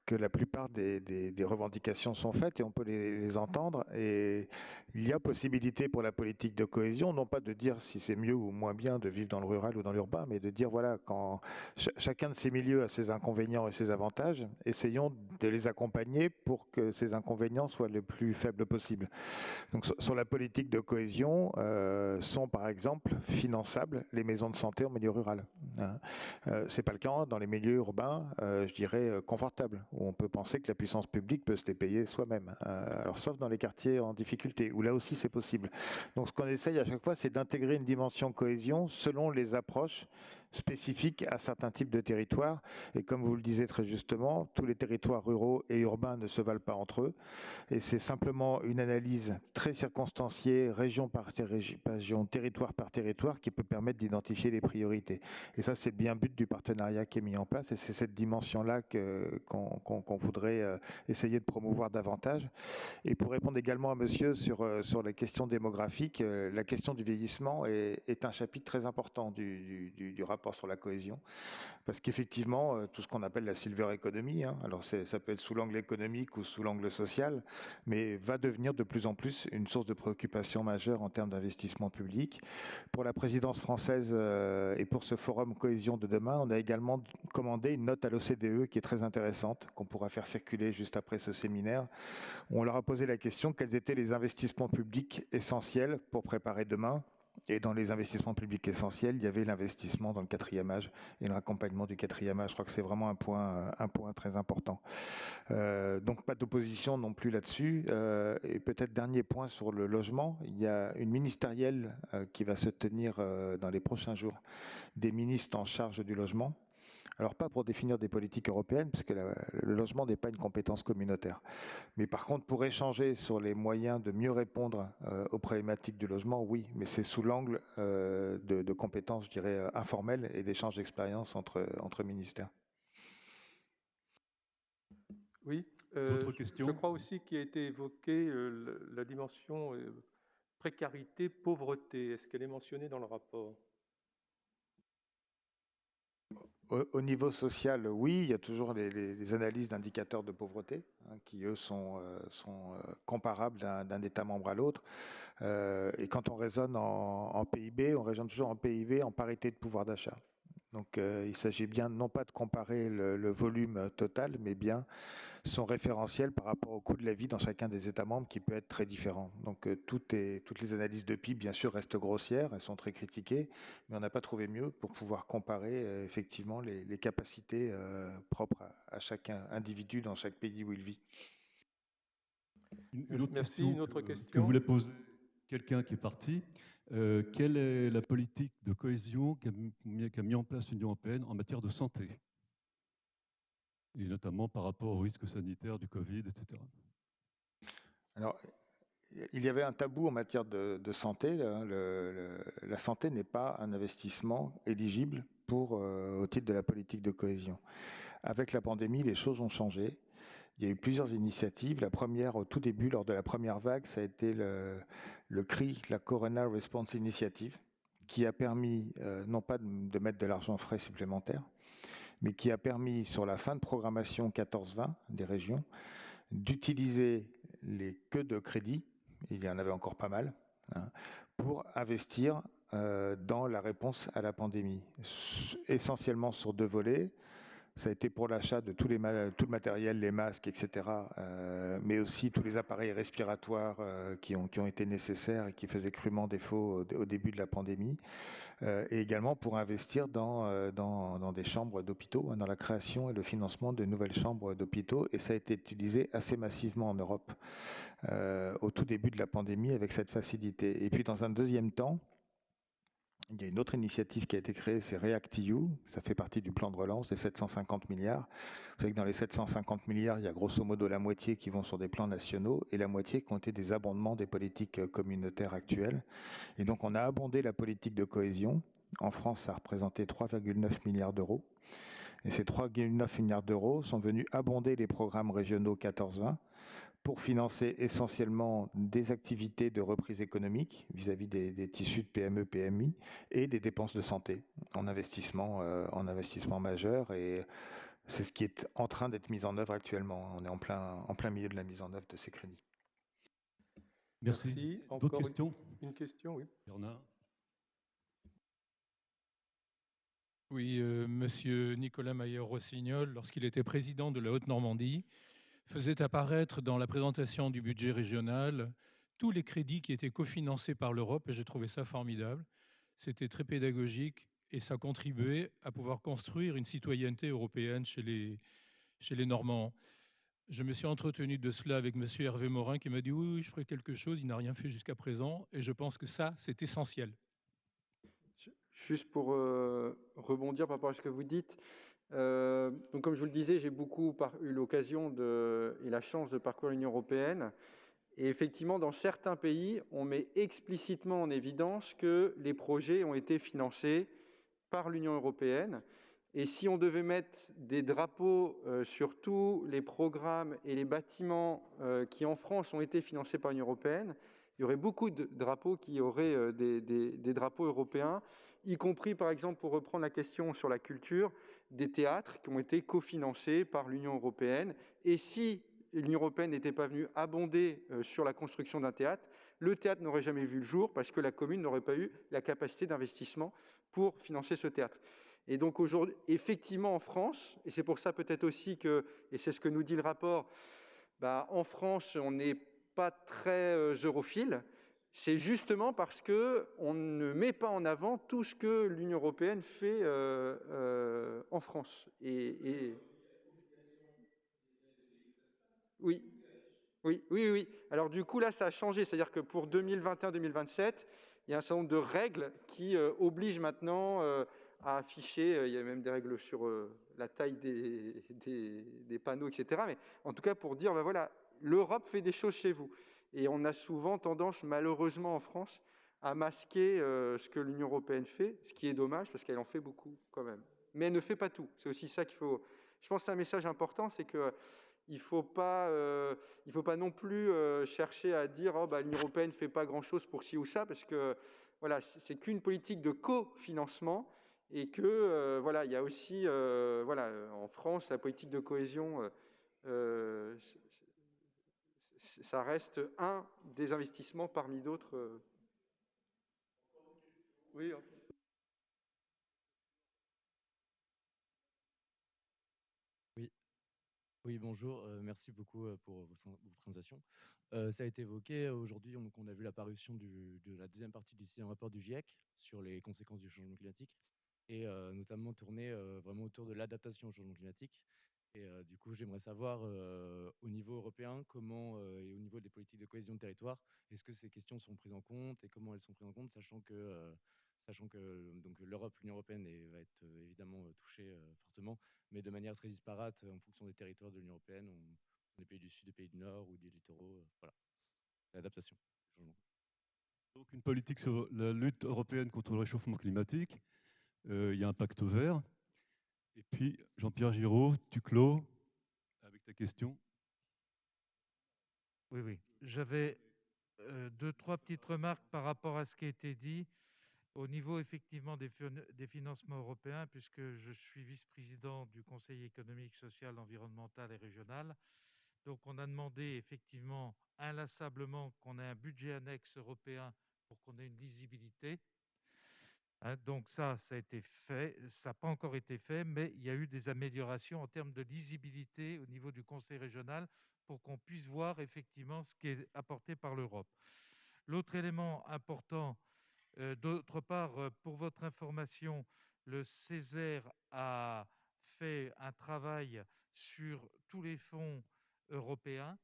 que la plupart des revendications sont faites et on peut les entendre. Et il y a possibilité pour la politique de cohésion, non pas de dire si c'est mieux ou moins bien de vivre dans le rural ou dans l'urbain, mais de dire voilà, quand chacun de ces milieux a ses inconvénients et ses avantages, essayons de les accompagner pour que ces inconvénients soient le plus faibles possible. Donc sur la politique de cohésion, sont par exemple finançables les maisons de santé en milieu rural. Hein. C'est pas le cas dans les milieux urbains, je dirais confortables, où on peut penser que la puissance publique peut se les payer soi-même. Alors sauf dans les quartiers en difficulté, où là aussi c'est possible. Donc ce qu'on essaye à chaque fois, c'est d'intégrer une dimension cohésion selon les approches spécifiques à certains types de territoires. Et comme vous le disiez très justement, tous les territoires ruraux et urbains ne se valent pas entre eux. Et c'est simplement une analyse très circonstanciée, région par région, territoire par territoire, qui peut permettre d'identifier les priorités. Et ça, c'est bien le but du partenariat qui est mis en place. Et c'est cette dimension-là qu'on voudrait essayer de promouvoir davantage. Et pour répondre également à monsieur sur la question démographique, la question du vieillissement est un chapitre très important du rapport sur la cohésion. Parce qu'effectivement, tout ce qu'on appelle la silver economy, hein, alors ça peut être sous l'angle économique ou sous l'angle social, mais va devenir de plus en plus une source de préoccupation majeure en termes d'investissement public. Pour la présidence française et pour ce forum cohésion de demain, on a également commandé une note à l'OCDE qui est très intéressante, qu'on pourra faire circuler juste après ce séminaire, où on leur a posé la question quels étaient les investissements publics essentiels pour préparer demain. Et dans les investissements publics essentiels, il y avait l'investissement dans le 4e âge et l'accompagnement du 4e âge. Je crois que c'est vraiment un point très important. Donc pas d'opposition non plus là-dessus. Et peut-être dernier point sur le logement, il y a une ministérielle qui va se tenir dans les prochains jours, des ministres en charge du logement. Alors pas pour définir des politiques européennes, puisque le logement n'est pas une compétence communautaire. Mais par contre, pour échanger sur les moyens de mieux répondre aux problématiques du logement, oui, mais c'est sous l'angle de compétences, je dirais, informelles et d'échanges d'expériences entre ministères. Oui, d'autres questions? Je crois aussi qu'il a été évoqué la dimension précarité, pauvreté. Est-ce qu'elle est mentionnée dans le rapport ? Au niveau social, oui, il y a toujours les analyses d'indicateurs de pauvreté, hein, qui eux sont comparables d'un État membre à l'autre. Et quand on raisonne en PIB, on raisonne toujours en PIB en parité de pouvoir d'achat. Donc il s'agit bien non pas de comparer le volume total, mais bien son référentiel par rapport au coût de la vie dans chacun des États membres qui peut être très différent. Donc toutes les analyses de PIB, bien sûr, restent grossières, elles sont très critiquées, mais on n'a pas trouvé mieux pour pouvoir comparer effectivement les capacités propres à chaque individu dans chaque pays où il vit. Une autre Merci. question Une autre question que voulait poser quelqu'un qui est parti. Quelle est la politique de cohésion qu'a mis en place l'Union européenne en matière de santé, et notamment par rapport aux risques sanitaires du Covid, etc. Alors, il y avait un tabou en matière de santé. La santé n'est pas un investissement éligible au titre de la politique de cohésion. Avec la pandémie, les choses ont changé. Il y a eu plusieurs initiatives. La première, au tout début, lors de la première vague, ça a été le CRI, la Corona Response Initiative, qui a permis, non pas de mettre de l'argent frais supplémentaire, mais qui a permis, sur la fin de programmation 14-20 des régions, d'utiliser les queues de crédit, il y en avait encore pas mal, hein, pour investir dans la réponse à la pandémie, essentiellement sur 2 volets. Ça a été pour l'achat de tout le matériel, les masques, etc., mais aussi tous les appareils respiratoires qui ont été nécessaires et qui faisaient crûment défaut au début de la pandémie, et également pour investir dans des chambres d'hôpitaux, dans la création et le financement de nouvelles chambres d'hôpitaux, et ça a été utilisé assez massivement en Europe au tout début de la pandémie avec cette facilité. Et puis dans un deuxième temps, il y a une autre initiative qui a été créée, c'est REACT-EU. Ça fait partie du plan de relance des 750 milliards. Vous savez que dans les 750 milliards, il y a grosso modo la moitié qui vont sur des plans nationaux et la moitié qui ont été des abondements des politiques communautaires actuelles. Et donc, on a abondé la politique de cohésion. En France, ça a représenté 3,9 milliards d'euros. Et ces 3,9 milliards d'euros sont venus abonder les programmes régionaux 14-20 pour financer essentiellement des activités de reprise économique vis-à-vis des tissus de PME, PMI et des dépenses de santé en investissement majeur. Et c'est ce qui est en train d'être mis en œuvre actuellement. On est en plein milieu de la mise en œuvre de ces crédits. Merci. D'autres Encore questions? Une question, oui. Bernard? Oui, Monsieur Nicolas Maillot-Rossignol, lorsqu'il était président de la Haute-Normandie, faisait apparaître dans la présentation du budget régional tous les crédits qui étaient cofinancés par l'Europe, et j'ai trouvé ça formidable. C'était très pédagogique et ça contribuait à pouvoir construire une citoyenneté européenne chez les Normands. Je me suis entretenu de cela avec Monsieur Hervé Morin qui m'a dit oui, je ferai quelque chose, il n'a rien fait jusqu'à présent, et je pense que ça, c'est essentiel. Juste pour rebondir par rapport à ce que vous dites, donc comme je vous le disais, j'ai beaucoup eu l'occasion et la chance de parcourir l'Union européenne. Et effectivement, dans certains pays, on met explicitement en évidence que les projets ont été financés par l'Union européenne. Et si on devait mettre des drapeaux sur tous les programmes et les bâtiments qui, en France, ont été financés par l'Union européenne, il y aurait beaucoup de drapeaux qui auraient des drapeaux européens, y compris, par exemple, pour reprendre la question sur la culture, des théâtres qui ont été cofinancés par l'Union européenne. Et si l'Union européenne n'était pas venue abonder sur la construction d'un théâtre, le théâtre n'aurait jamais vu le jour parce que la commune n'aurait pas eu la capacité d'investissement pour financer ce théâtre. Et donc aujourd'hui, effectivement en France, et c'est pour ça peut-être aussi que, et c'est ce que nous dit le rapport, en France on n'est pas très europhile, c'est justement parce qu'on ne met pas en avant tout ce que l'Union européenne fait en France. Oui. Oui. Alors du coup, là, ça a changé. C'est-à-dire que pour 2021-2027, il y a un certain nombre de règles qui obligent maintenant à afficher. Il y a même des règles sur la taille des panneaux, etc. Mais en tout cas, pour dire, voilà, l'Europe fait des choses chez vous. Et on a souvent tendance, malheureusement en France, à masquer ce que l'Union européenne fait, ce qui est dommage parce qu'elle en fait beaucoup quand même. Mais elle ne fait pas tout. C'est aussi ça qu'il faut... Je pense que c'est un message important, c'est que il ne faut pas non plus chercher à dire l'Union européenne ne fait pas grand-chose pour ci ou ça, parce que voilà, c'est qu'une politique de cofinancement et que voilà, il y a aussi voilà, en France, la politique de cohésion, ça reste un des investissements parmi d'autres. Oui. Oui, bonjour, merci beaucoup pour vos présentations. Ça a été évoqué aujourd'hui, on a vu l'apparition de la deuxième partie du rapport du GIEC sur les conséquences du changement climatique, et notamment tourné vraiment autour de l'adaptation au changement climatique. Et du coup, j'aimerais savoir, au niveau européen, comment, et au niveau des politiques de cohésion de territoire, est-ce que ces questions sont prises en compte et comment elles sont prises en compte, sachant que donc l'Europe, l'Union européenne va être évidemment touchée fortement, mais de manière très disparate en fonction des territoires de l'Union européenne, des pays du Sud, des pays du Nord ou des littoraux. Voilà, l'adaptation au changement. Donc une politique sur la lutte européenne contre le réchauffement climatique. Il y a un pacte vert. Et puis, Jean-Pierre Giraud, tu clôt avec ta question. Oui. J'avais deux, trois petites remarques par rapport à ce qui a été dit au niveau effectivement des financements européens, puisque je suis vice-président du Conseil économique, social, environnemental et régional. Donc on a demandé effectivement inlassablement qu'on ait un budget annexe européen pour qu'on ait une lisibilité. Donc ça a été fait, ça n'a pas encore été fait, mais il y a eu des améliorations en termes de lisibilité au niveau du Conseil régional pour qu'on puisse voir effectivement ce qui est apporté par l'Europe. L'autre élément important, d'autre part, pour votre information, le Césaire a fait un travail sur tous les fonds européens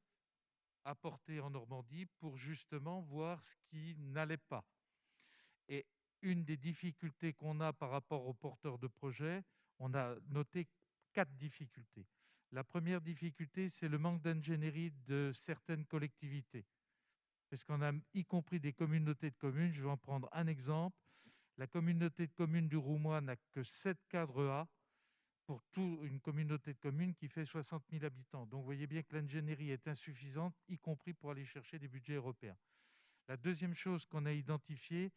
apportés en Normandie pour justement voir ce qui n'allait pas. Et une des difficultés qu'on a par rapport aux porteurs de projets, on a noté 4 difficultés. La première difficulté, c'est le manque d'ingénierie de certaines collectivités. Parce qu'on a y compris des communautés de communes. Je vais en prendre un exemple. La communauté de communes du Roumois n'a que 7 cadres A pour toute une communauté de communes qui fait 60 000 habitants. Donc vous voyez bien que l'ingénierie est insuffisante, y compris pour aller chercher des budgets européens. La deuxième chose qu'on a identifiée,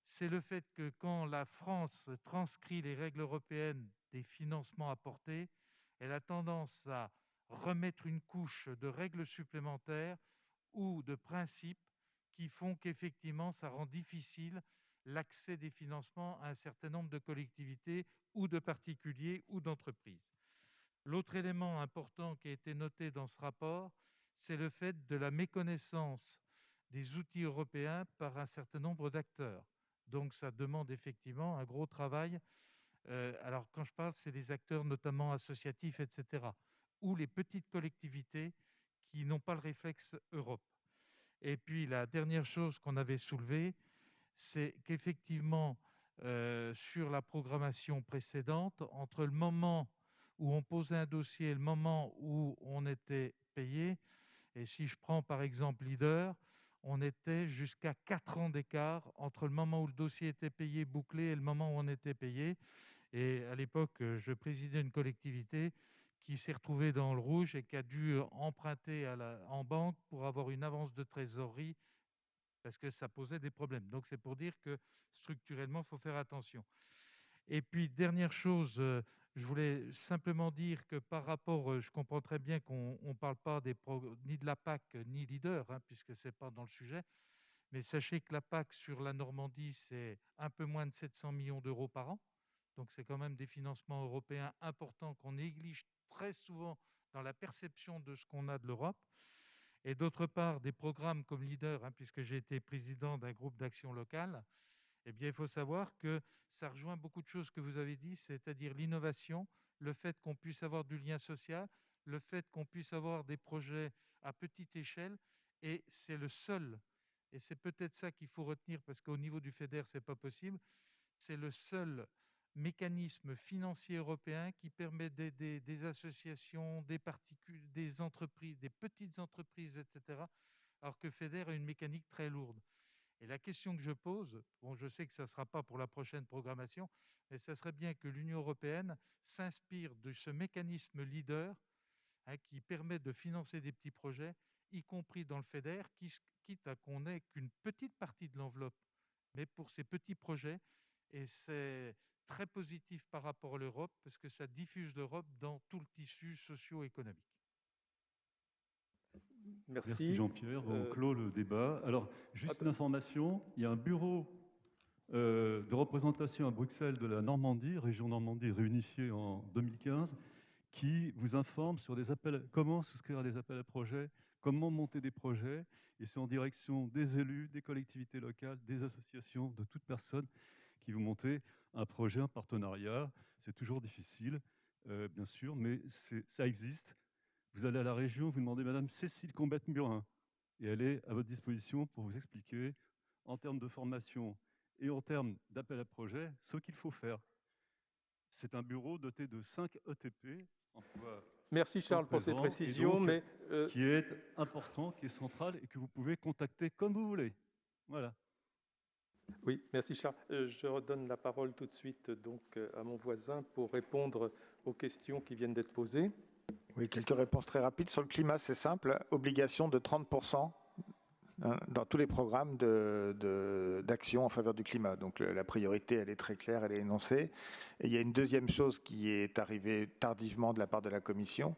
c'est le fait que quand la France transcrit les règles européennes des financements apportés, elle a tendance à remettre une couche de règles supplémentaires ou de principes qui font qu'effectivement, ça rend difficile l'accès des financements à un certain nombre de collectivités ou de particuliers ou d'entreprises. L'autre élément important qui a été noté dans ce rapport, c'est le fait de la méconnaissance des outils européens par un certain nombre d'acteurs. Donc ça demande effectivement un gros travail. Alors quand je parle, c'est les acteurs notamment associatifs, etc., ou les petites collectivités qui n'ont pas le réflexe Europe. Et puis la dernière chose qu'on avait soulevée, c'est qu'effectivement, sur la programmation précédente, entre le moment où on posait un dossier et le moment où on était payé, et si je prends par exemple Leader, on était jusqu'à 4 ans d'écart entre le moment où le dossier était payé, bouclé, et le moment où on était payé. Et à l'époque, je présidais une collectivité qui s'est retrouvée dans le rouge et qui a dû emprunter en banque pour avoir une avance de trésorerie parce que ça posait des problèmes. Donc c'est pour dire que structurellement, il faut faire attention. Et puis, dernière chose, je voulais simplement dire que par rapport, je comprends très bien qu'on ne parle pas ni de la PAC ni Leader, hein, puisque ce n'est pas dans le sujet, mais sachez que la PAC sur la Normandie, c'est un peu moins de 700 millions d'euros par an. Donc c'est quand même des financements européens importants qu'on néglige très souvent dans la perception de ce qu'on a de l'Europe. Et d'autre part, des programmes comme Leader, hein, puisque j'ai été président d'un groupe d'action locale, eh bien, il faut savoir que ça rejoint beaucoup de choses que vous avez dit, c'est-à-dire l'innovation, le fait qu'on puisse avoir du lien social, le fait qu'on puisse avoir des projets à petite échelle, et c'est le seul, et c'est peut-être ça qu'il faut retenir, parce qu'au niveau du FEDER, ce n'est pas possible, c'est le seul mécanisme financier européen qui permet d'aider des associations, des particules, des entreprises, des petites entreprises, etc., alors que FEDER a une mécanique très lourde. Et la question que je pose, bon, je sais que ça ne sera pas pour la prochaine programmation, mais ça serait bien que l'Union européenne s'inspire de ce mécanisme Leader, hein, qui permet de financer des petits projets, y compris dans le FEDER, quitte à qu'on n'ait qu'une petite partie de l'enveloppe, mais pour ces petits projets. Et c'est très positif par rapport à l'Europe, parce que ça diffuse l'Europe dans tout le tissu socio-économique. Merci Jean-Pierre. On clôt le débat. Alors, juste une information, il y a un bureau de représentation à Bruxelles de la Normandie, région Normandie réunifiée en 2015, qui vous informe sur comment souscrire à des appels à projets, comment monter des projets, et c'est en direction des élus, des collectivités locales, des associations, de toute personne qui veut monter un projet, un partenariat. C'est toujours difficile, bien sûr, mais ça existe. Vous allez à la région, vous demandez Madame Cécile Combette-Murin, et elle est à votre disposition pour vous expliquer, en termes de formation et en termes d'appel à projet, ce qu'il faut faire. C'est un bureau doté de 5 ETP. Merci Charles pour ces précisions, donc, qui est important, qui est central et que vous pouvez contacter comme vous voulez. Voilà. Oui, merci Charles. Je redonne la parole tout de suite donc à mon voisin pour répondre aux questions qui viennent d'être posées. Oui, quelques réponses très rapides. Sur le climat, c'est simple. Obligation de 30% dans tous les programmes d'action en faveur du climat. Donc la priorité, elle est très claire, elle est énoncée. Et il y a une deuxième chose qui est arrivée tardivement de la part de la Commission,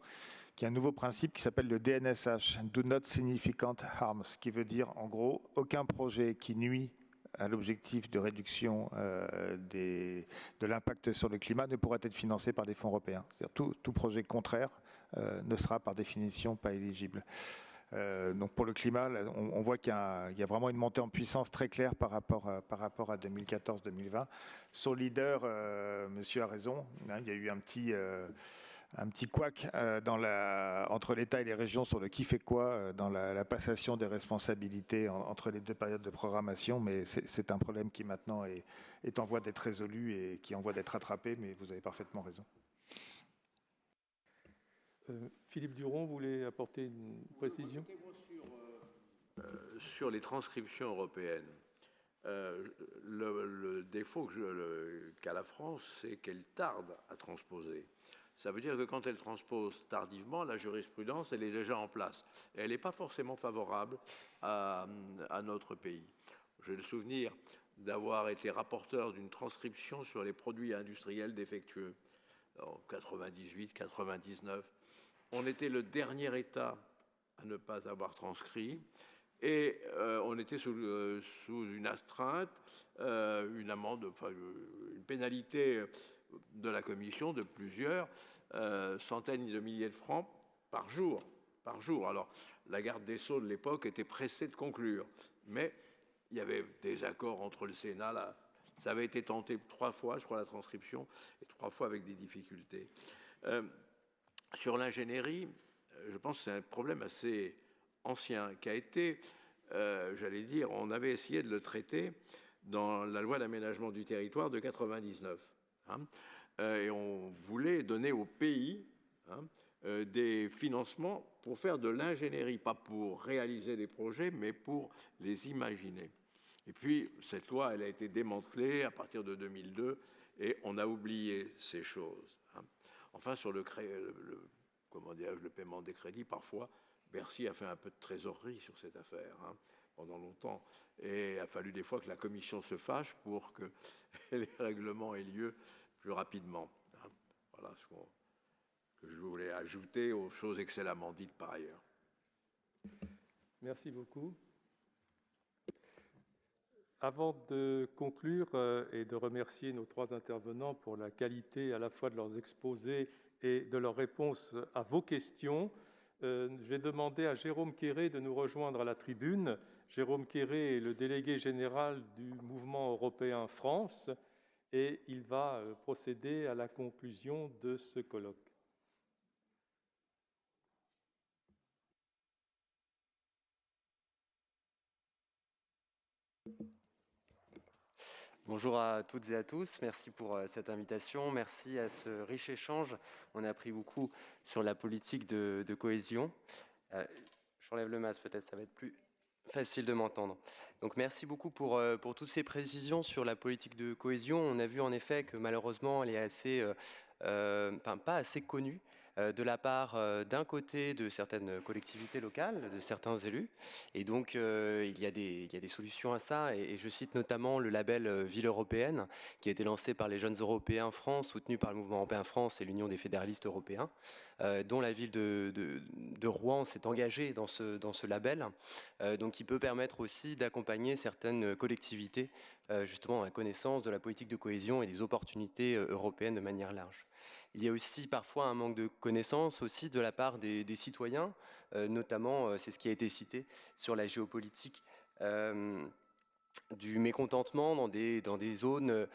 qui est un nouveau principe qui s'appelle le DNSH, Do Not Significant Harm, ce qui veut dire en gros aucun projet qui nuit à l'objectif de réduction de l'impact sur le climat ne pourra être financé par des fonds européens. C'est-à-dire tout projet contraire ne sera par définition pas éligible. Donc pour le climat, on voit qu'il y a vraiment une montée en puissance très claire par rapport à 2014-2020. Sur Leader, monsieur a raison, hein, il y a eu un petit couac entre l'État et les régions sur le qui fait quoi dans la passation des responsabilités entre les deux périodes de programmation, mais c'est un problème qui maintenant est en voie d'être résolu et qui est en voie d'être rattrapé, mais vous avez parfaitement raison. Philippe Duron voulait apporter une précision. Sur les transcriptions européennes, le défaut qu'a la France, c'est qu'elle tarde à transposer. Ça veut dire que quand elle transpose tardivement, la jurisprudence, elle est déjà en place. Et elle n'est pas forcément favorable à notre pays. J'ai le souvenir d'avoir été rapporteur d'une transcription sur les produits industriels défectueux. en 98, 99. On était le dernier État à ne pas avoir transcrit. Et on était sous une astreinte, une amende, enfin, une pénalité de la Commission de plusieurs centaines de milliers de francs par jour. Alors, la garde des Sceaux de l'époque était pressée de conclure. Mais il y avait des accords entre le Sénat, là. Ça avait été tenté 3 fois, je crois, la transcription, et 3 fois avec des difficultés. Sur l'ingénierie, je pense que c'est un problème assez ancien, qui a été, j'allais dire, on avait essayé de le traiter dans la loi d'aménagement du territoire de 99. Et on voulait donner au pays des financements pour faire de l'ingénierie, pas pour réaliser des projets, mais pour les imaginer. Et puis, cette loi, elle a été démantelée à partir de 2002, et on a oublié ces choses. Enfin, sur le paiement des crédits, parfois, Bercy a fait un peu de trésorerie sur cette affaire pendant longtemps. Et il a fallu des fois que la Commission se fâche pour que les règlements aient lieu plus rapidement. Voilà ce que je voulais ajouter aux choses excellemment dites par ailleurs. Merci beaucoup. Avant de conclure et de remercier nos 3 intervenants pour la qualité à la fois de leurs exposés et de leurs réponses à vos questions, je vais demander à Jérôme Quéré de nous rejoindre à la tribune. Jérôme Quéré est le délégué général du Mouvement européen France et il va procéder à la conclusion de ce colloque. Bonjour à toutes et à tous, merci pour cette invitation, merci à ce riche échange. On a appris beaucoup sur la politique de cohésion. J'enlève le masque, peut-être ça va être plus facile de m'entendre. Donc merci beaucoup pour toutes ces précisions sur la politique de cohésion. On a vu en effet que malheureusement elle est assez, pas assez connue de la part d'un côté de certaines collectivités locales, de certains élus. Et donc, il y a des solutions à ça. Et je cite notamment le label Ville européenne, qui a été lancé par les Jeunes Européens France, soutenu par le Mouvement Européen France et l'Union des fédéralistes européens, dont la ville de Rouen s'est engagée dans ce label, donc qui peut permettre aussi d'accompagner certaines collectivités justement à la connaissance de la politique de cohésion et des opportunités européennes de manière large. Il y a aussi parfois un manque de connaissances aussi de la part des citoyens, notamment, c'est ce qui a été cité, sur la géopolitique du mécontentement dans des zones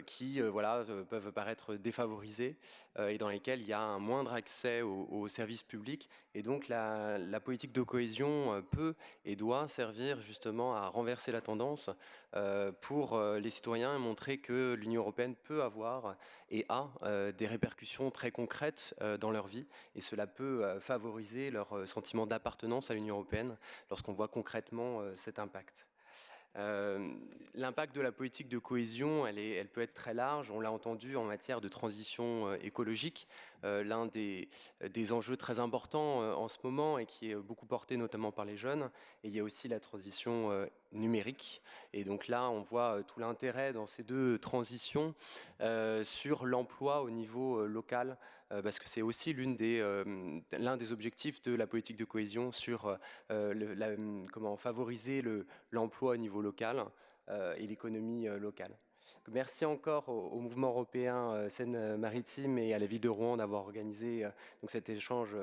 qui peuvent paraître défavorisées et dans lesquelles il y a un moindre accès aux services publics. Et donc la politique de cohésion peut et doit servir justement à renverser la tendance pour les citoyens et montrer que l'Union européenne peut avoir et a des répercussions très concrètes dans leur vie. Et cela peut favoriser leur sentiment d'appartenance à l'Union européenne lorsqu'on voit concrètement cet impact. L'impact de la politique de cohésion, elle peut être très large, on l'a entendu en matière de transition écologique, l'un des enjeux très importants en ce moment et qui est beaucoup porté notamment par les jeunes. Et il y a aussi la transition numérique. Et donc là, on voit tout l'intérêt dans ces 2 transitions sur l'emploi au niveau local, parce que c'est aussi l'un des objectifs de la politique de cohésion sur comment favoriser l'emploi au niveau local et l'économie locale. Merci encore au Mouvement européen Seine-Maritime et à la ville de Rouen d'avoir organisé donc cet échange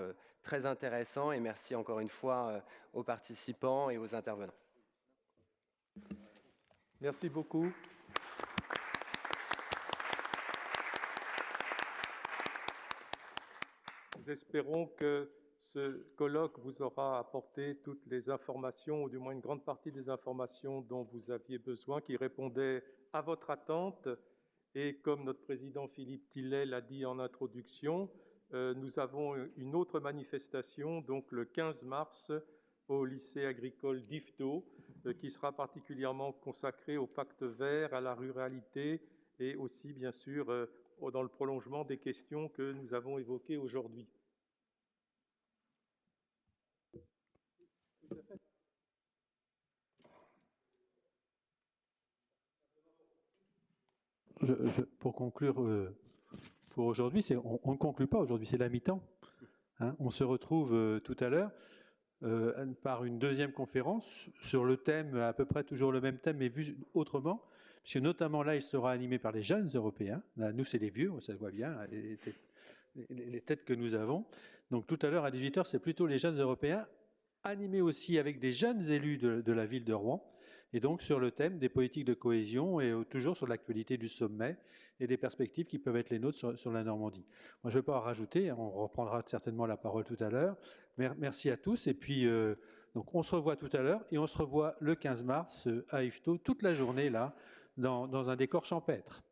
très intéressant, et merci encore une fois aux participants et aux intervenants. Merci beaucoup. Nous espérons que ce colloque vous aura apporté toutes les informations, ou du moins une grande partie des informations dont vous aviez besoin, qui répondaient à votre attente. Et comme notre président Philippe Tillet l'a dit en introduction, nous avons une autre manifestation, donc le 15 mars, au lycée agricole d'Yvetot, qui sera particulièrement consacrée au pacte vert, à la ruralité et aussi, bien sûr, dans le prolongement des questions que nous avons évoquées aujourd'hui. Pour conclure, pour aujourd'hui. On ne conclut pas aujourd'hui, c'est la mi-temps. Hein. On se retrouve tout à l'heure par une deuxième conférence sur le thème, à peu près toujours le même thème, mais vu autrement, puisque notamment là, il sera animé par les jeunes Européens. Là, nous, c'est les vieux, ça se voit bien, les têtes que nous avons. Donc tout à l'heure, à 18h, c'est plutôt les jeunes Européens, animés aussi avec des jeunes élus de la ville de Rouen, et donc sur le thème des politiques de cohésion et toujours sur l'actualité du sommet et des perspectives qui peuvent être les nôtres sur la Normandie. Moi, je ne vais pas en rajouter, on reprendra certainement la parole tout à l'heure. Merci à tous, et puis donc on se revoit tout à l'heure, et on se revoit le 15 mars à Yvetot, toute la journée là, dans un décor champêtre.